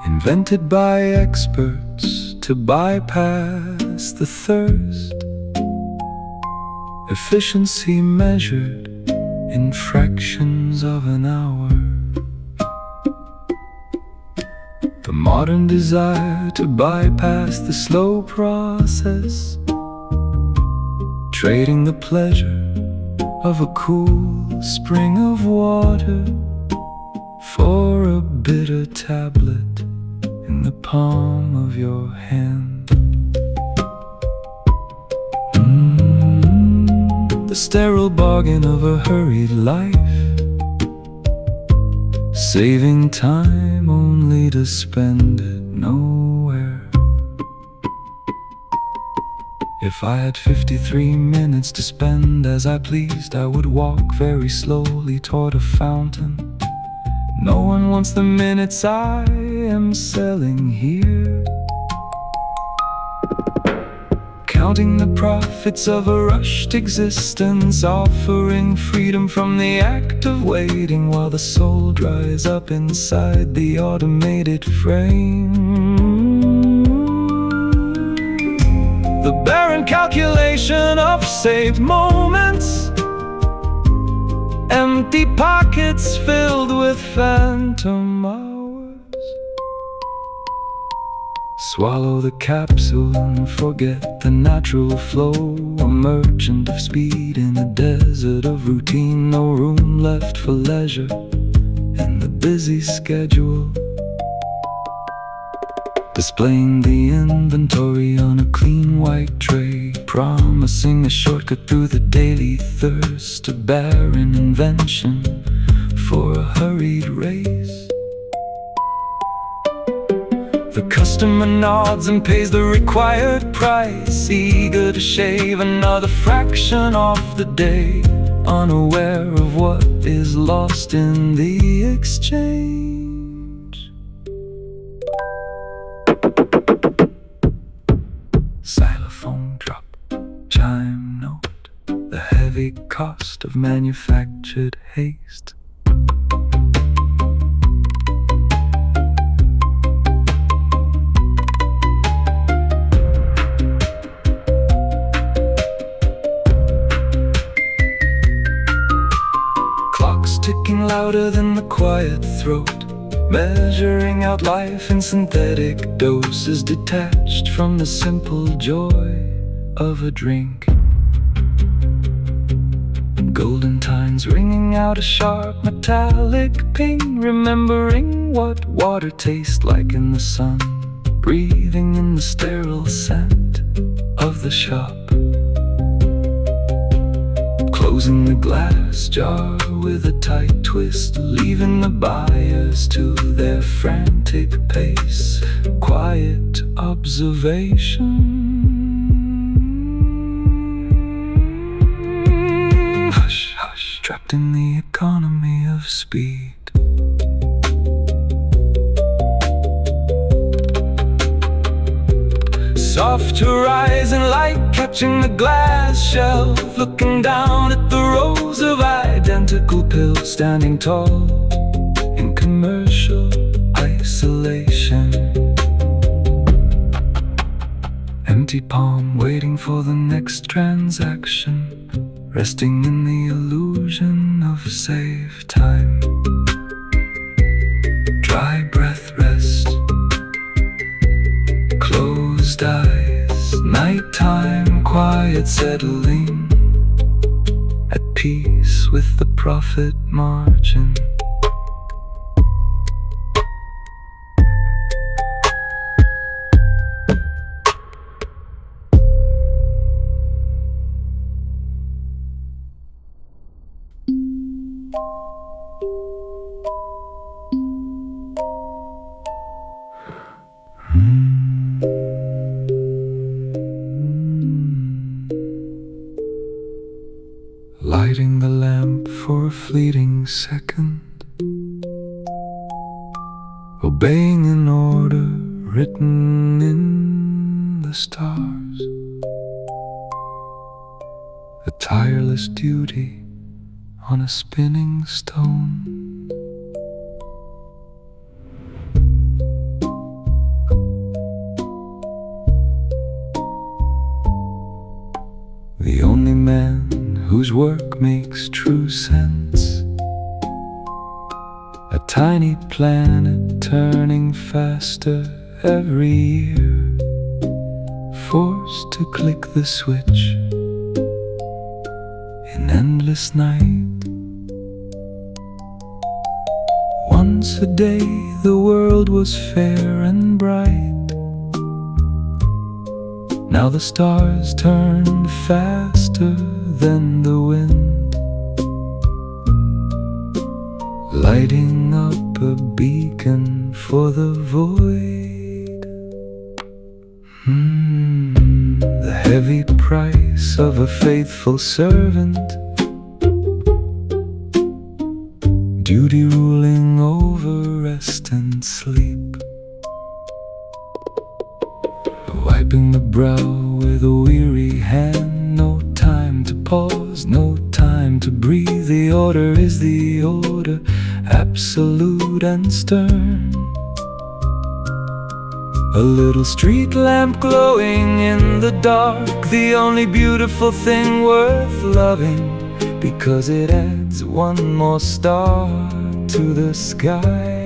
Invented by experts to bypass the thirst. Efficiency measured in fractions of an hour. The modern desire to bypass the slow process, trading the pleasure of a cool spring of water for a bitter tablet in the palm of your hand. The sterile bargain of a hurried life, saving time only to spend it nowhere. If I had 53 minutes to spend as I pleased, I would walk very slowly toward a fountain No one wants the minutes I am selling here. Counting the profits of a rushed existence, offering freedom from the act of waiting, while the soul dries up inside the automated frame. The barren calculation of saved moments, empty pockets filled with phantom hours. Swallow the capsule and forget the natural flow. A merchant of speed in a desert of routine. No room left for leisure in the busy schedule. Displaying the inventory on a clean white tray, promising a shortcut through the daily thirst. A barren invention for a hurried race. The customer nods and pays the required price, eager to shave another fraction off the day, unaware of what is lost in the exchange. Xylophone drop, chime note, the heavy cost of manufactured haste. Ticking louder than the quiet throat, measuring out life in synthetic doses, detached from the simple joy of a drink. Golden tines ringing out a sharp metallic ping, remembering what water tastes like in the sun, breathing in the sterile scent of the shop. Closing the glass jar with a tight twist, leaving the buyers to their frantic pace. Quiet observation. Hush, hush, trapped in the economy of speed. Soft horizon light catching the glass shelf, looking down at the rows of identical pills, standing tall in commercial isolation. Empty palm waiting for the next transaction, resting in the illusion of safe time. Dry breath rest, closed eyes, nighttime quiet settling, at peace with the profit margin. Lighting the lamp for a fleeting second, obeying an order written in the stars. A tireless duty on a spinning stone. The only man whose work makes true sense. A tiny planet turning faster every year, forced to click the switch in endless night. Once a day the world was fair and bright. Now the stars turned faster than the wind, lighting up a beacon for the void. The heavy price of a faithful servant, duty ruling over rest and sleep. Wiping the brow with a weary hand, no time to pause, no time to breathe. The order is the order, absolute and stern. A little street lamp glowing in the dark, the only beautiful thing worth loving, because it adds one more star to the sky.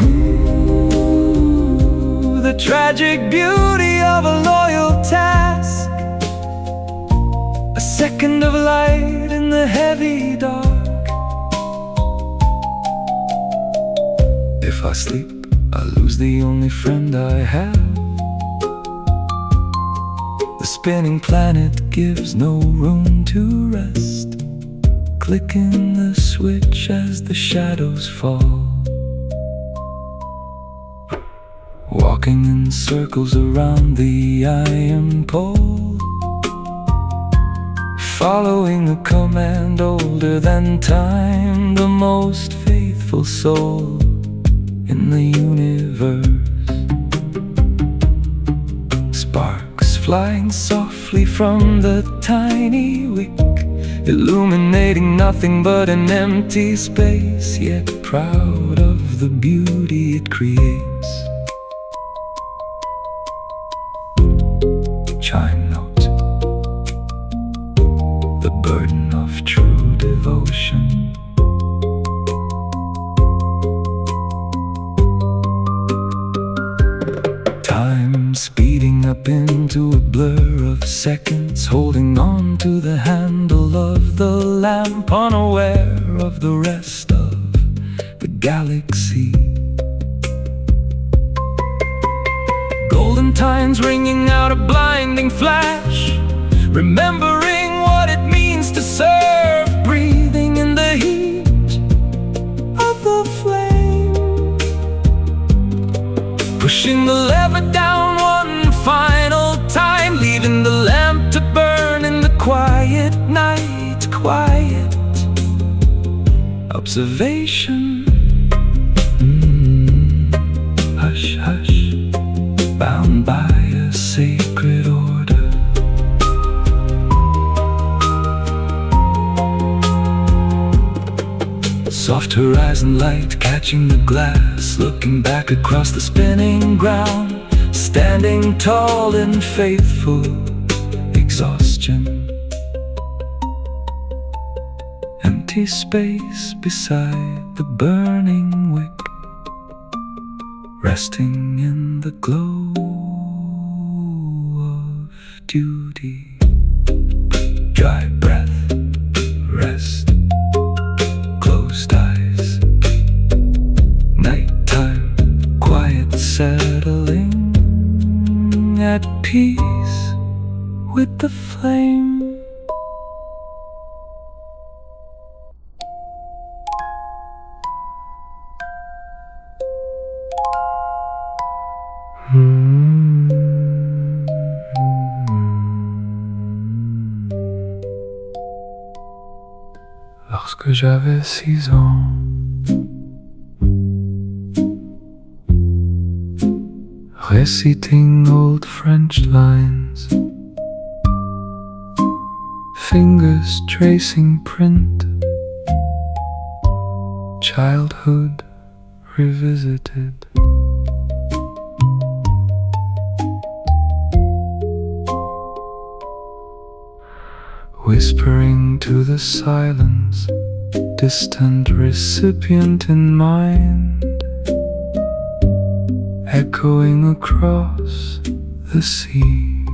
Ooh, the tragic beauty of a loyal task, a second of light in the heavy dark. If I sleep, I lose the only friend I have. The spinning planet gives no room to rest, clicking the switch as the shadows fall. Walking in circles around the iron pole, following a command older than time, the most faithful soul in the universe. Sparks flying softly from the tiny wick, illuminating nothing but an empty space, yet proud of the beauty it creates. Chime note, the burden of true devotion. Time speeding up into a blur of seconds, holding on to the handle of the lamp, unaware of the rest of the galaxy. Golden tines ringing out a blinding flash, remembering what it means to serve, breathing in the heat of the flame, pushing the lever down one final time, leaving the lamp to burn in the quiet night. Quiet observation, hush hush, bound by a sacred order. Soft horizon light catching the glass, looking back across the spinning ground, standing tall in faithful exhaustion. Empty space beside the burning wick, resting in the glow of duty. Dry breath, rest, closed eyes. Nighttime, quiet settling, at peace with the flame. Lorsque j'avais 6 ans, reciting old French lines, fingers tracing print, childhood revisited. Whispering to the silence, distant recipient in mind, echoing across the sea.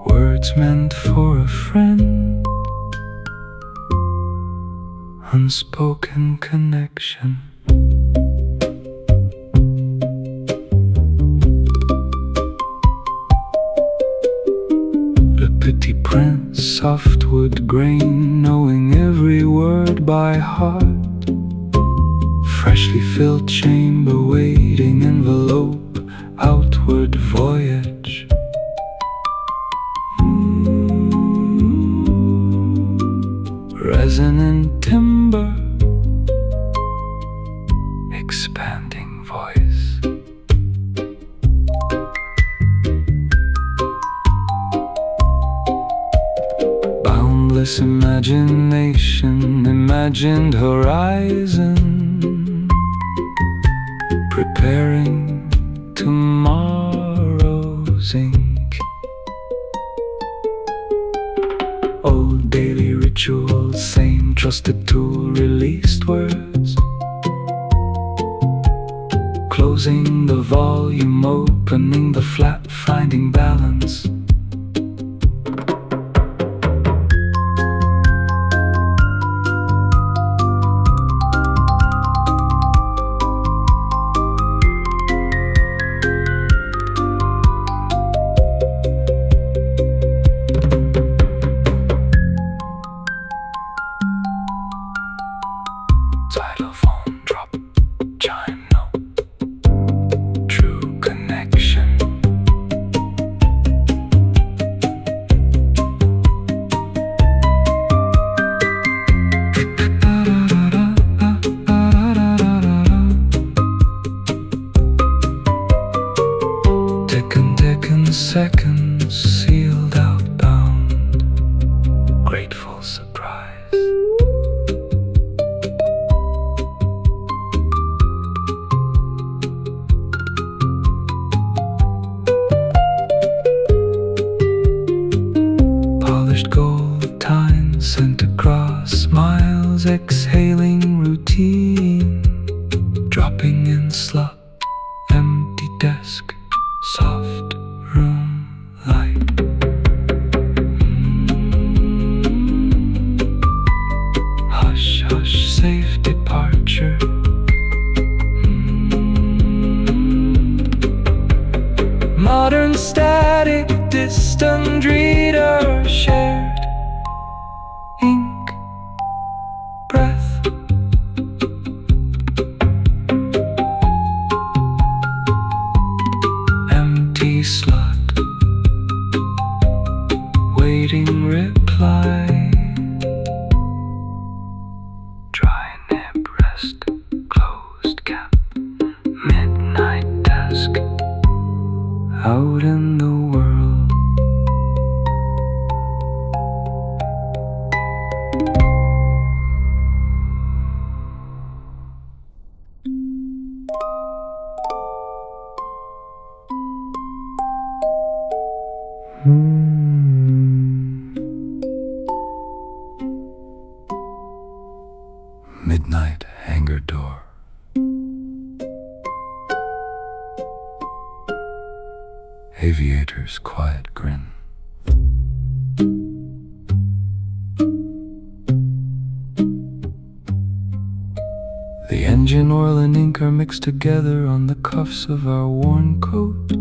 Words meant for a friend, unspoken connection. Petit prince, softwood grain, knowing every word by heart. Freshly filled chamber, waiting envelope, outward voyage. horizon in timber, expanding voice. Boundless imagination, imagined horizon, preparing tomorrow's ink. Old daily rituals, same trusted tool, released words, closing the volume, opening the flap, finding balance. Xylophone drop, chime note, true connection. Ticking seconds, sealed outbound, grateful surprise. Gold time sent across miles, exhaling routine, dropping in slot, empty desk, soft room light. Hush, hush, safe departure. Modern static, distant reader, shared ink, breath. Empty slot, waiting reply. Dry nib rest, closed cap, midnight desk. Out in the world, midnight hangar door. Aviator's quiet grin. The engine oil and ink are mixed together on the cuffs of our worn coat.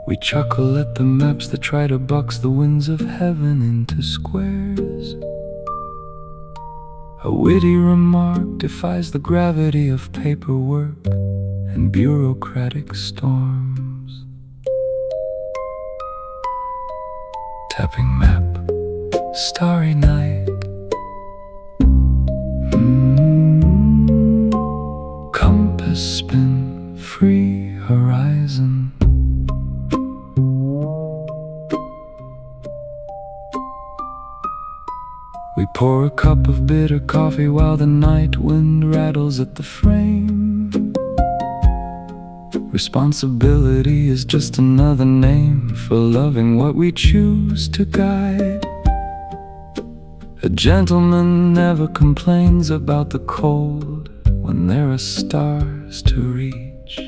We chuckle at the maps that try to box the winds of heaven into squares. A witty remark defies the gravity of paperwork and bureaucratic storms. Tapping map, starry night. Compass spin, free horizon. We pour a cup of bitter coffee while the night wind rattles at the frame. Responsibility is just another name for loving what we choose to guide. A gentleman never complains about the cold when there are stars to reach.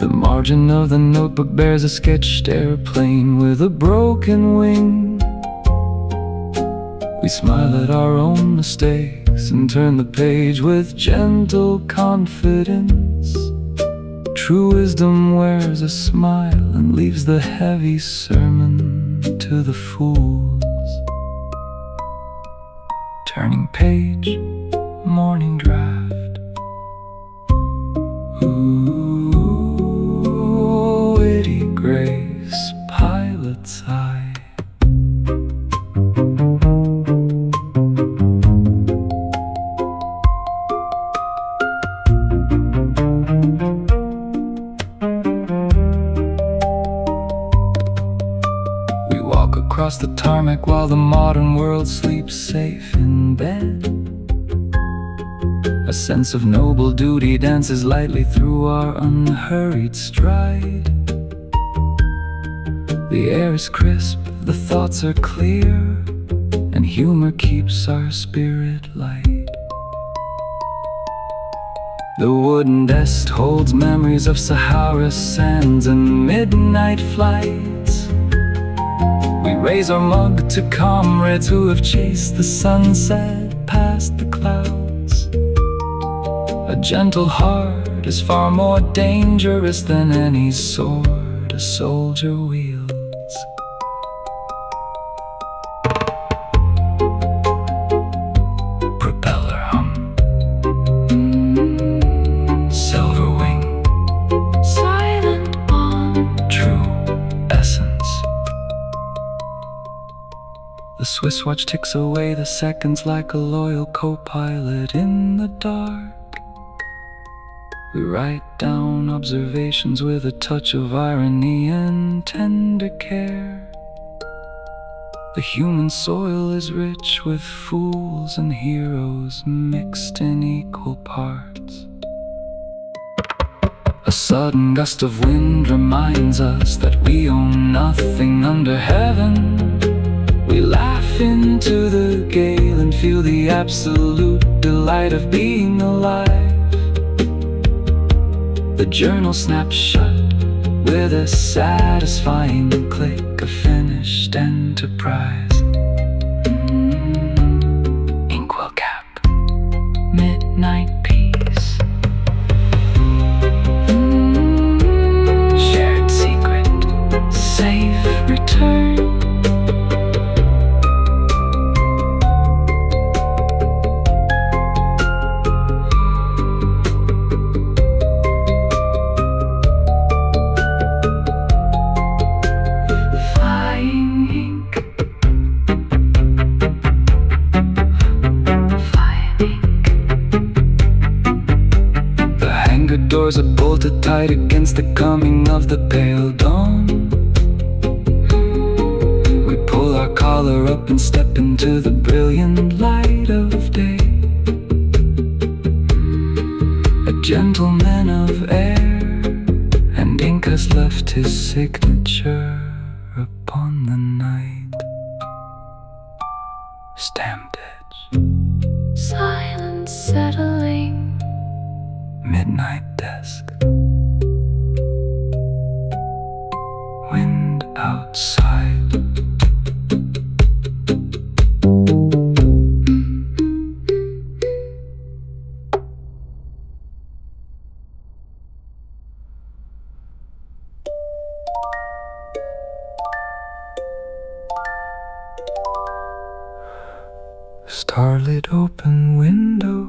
The margin of the notebook bears a sketched airplane with a broken wing. We smile at our own mistakes and turn the page with gentle confidence. True wisdom wears a smile and leaves the heavy sermon to the fools. Turning page, morning draft. Ooh, witty grace, pilot's eye. across the tarmac while the modern world sleeps safe in bed. A sense of noble duty dances lightly through our unhurried stride. The air is crisp, the thoughts are clear, and humor keeps our spirit light. The wooden desk holds memories of Sahara sands and midnight flights. We raise our mug to comrades who have chased the sunset past the clouds. A gentle heart is far more dangerous than any sword a soldier wields. Propeller hum, silver wing, silent on, true essence. The Swiss watch ticks away the seconds like a loyal co-pilot in the dark. We write down observations with a touch of irony and tender care. The human soil is rich with fools and heroes mixed in equal parts. A sudden gust of wind reminds us that we own nothing under heaven. We laugh into the gale and feel the absolute delight of being alive. The journal snaps shut with a satisfying click, a finished enterprise. Ink will cap, midnight peace. Shared secret, safe return. Doors are bolted tight against the coming of the pale dawn. We pull our collar up and step into the brilliant light of day. A gentleman of air, and ink has left his signature upon the night. Stamped edge, silence settling, midnight desk, wind outside. Starlit open window,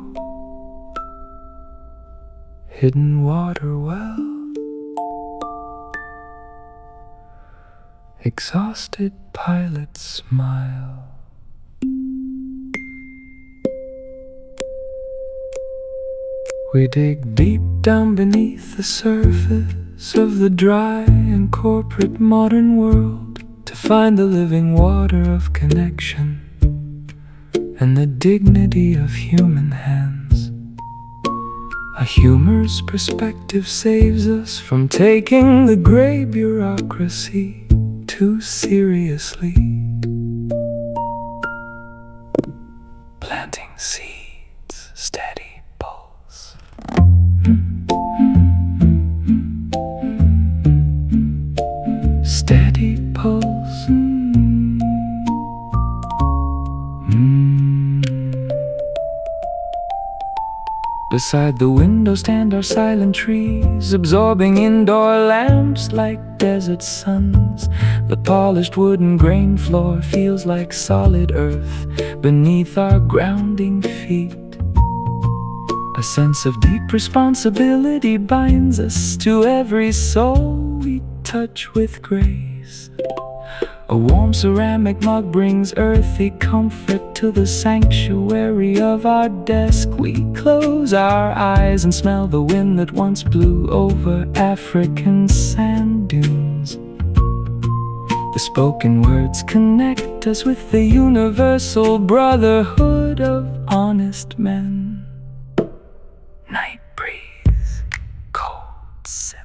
hidden water well, exhausted pilot smile. We dig deep down beneath the surface of the dry and corporate modern world to find the living water of connection and the dignity of human hands. A humor's perspective saves us from taking the gray bureaucracy too seriously. Planting seeds, steady pulse. Steady pulse. Beside the window stand our silent trees, absorbing indoor lamps like desert suns. The polished wooden grain floor feels like solid earth beneath our grounding feet. A sense of deep responsibility binds us to every soul we touch with grace. A warm ceramic mug brings earthy comfort to the sanctuary of our desk. We close our eyes and smell the wind that once blew over African sand dunes. The The spoken words connect us with the universal brotherhood of honest men. Night breeze, cold sip.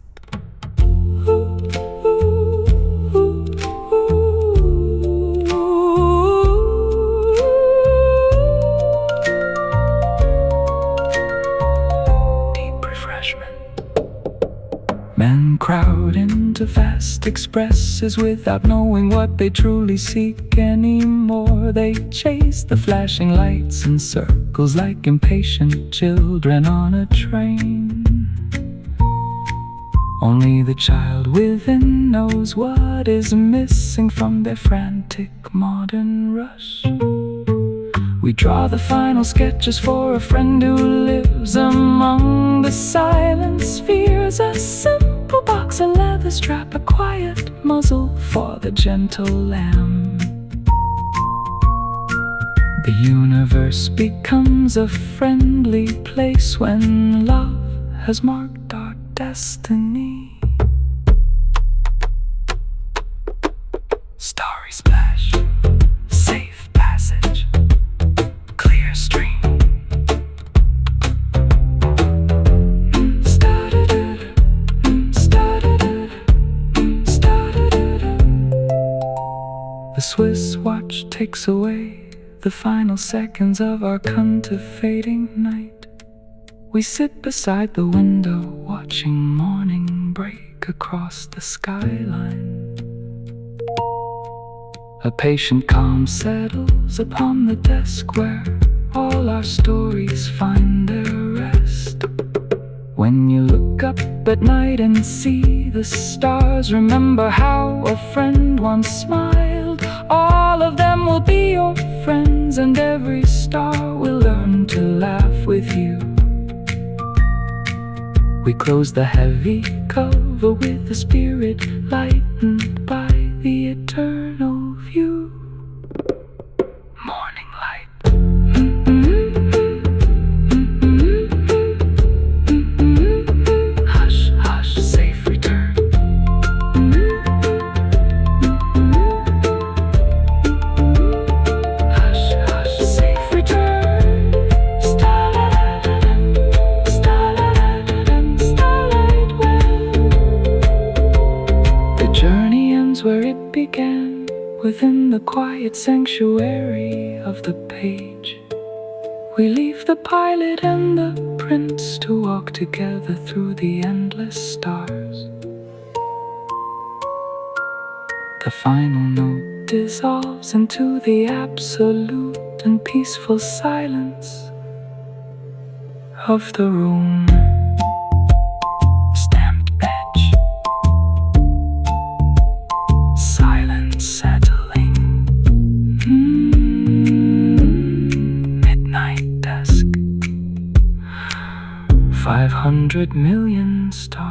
Men crowd into fast expresses without knowing what they truly seek anymore. They chase the flashing lights in circles like impatient children on a train. Only the child within knows what is missing from their frantic modern rush. We draw the final sketches for a friend who lives among the silent spheres. A simple box, a leather strap, a quiet muzzle for the gentle lamb. The universe becomes a friendly place when love has marked our destiny. Starry splash, safe passage, clear stream. The Swiss watch takes away the final seconds of our cultivating night. We sit beside the window, watching morning break across the skyline. A patient calm settles upon the desk where all our stories find their rest. When you look up at night and see the stars, remember how a friend once smiled. All of them will be your friends, and every star will learn to laugh with you. We close the heavy cover with a spirit lightened by the eternal view. Morning light. Hush, hush, safe return. Hush, hush, safe return. Starlight wind. The journey ends where it began, within the quiet sanctuary of the page. We leave the pilot and the prince to walk together through the endless stars. The final note dissolves into the absolute and peaceful silence of the room. Stamped edge, silence settling. Midnight desk, 500 million stars.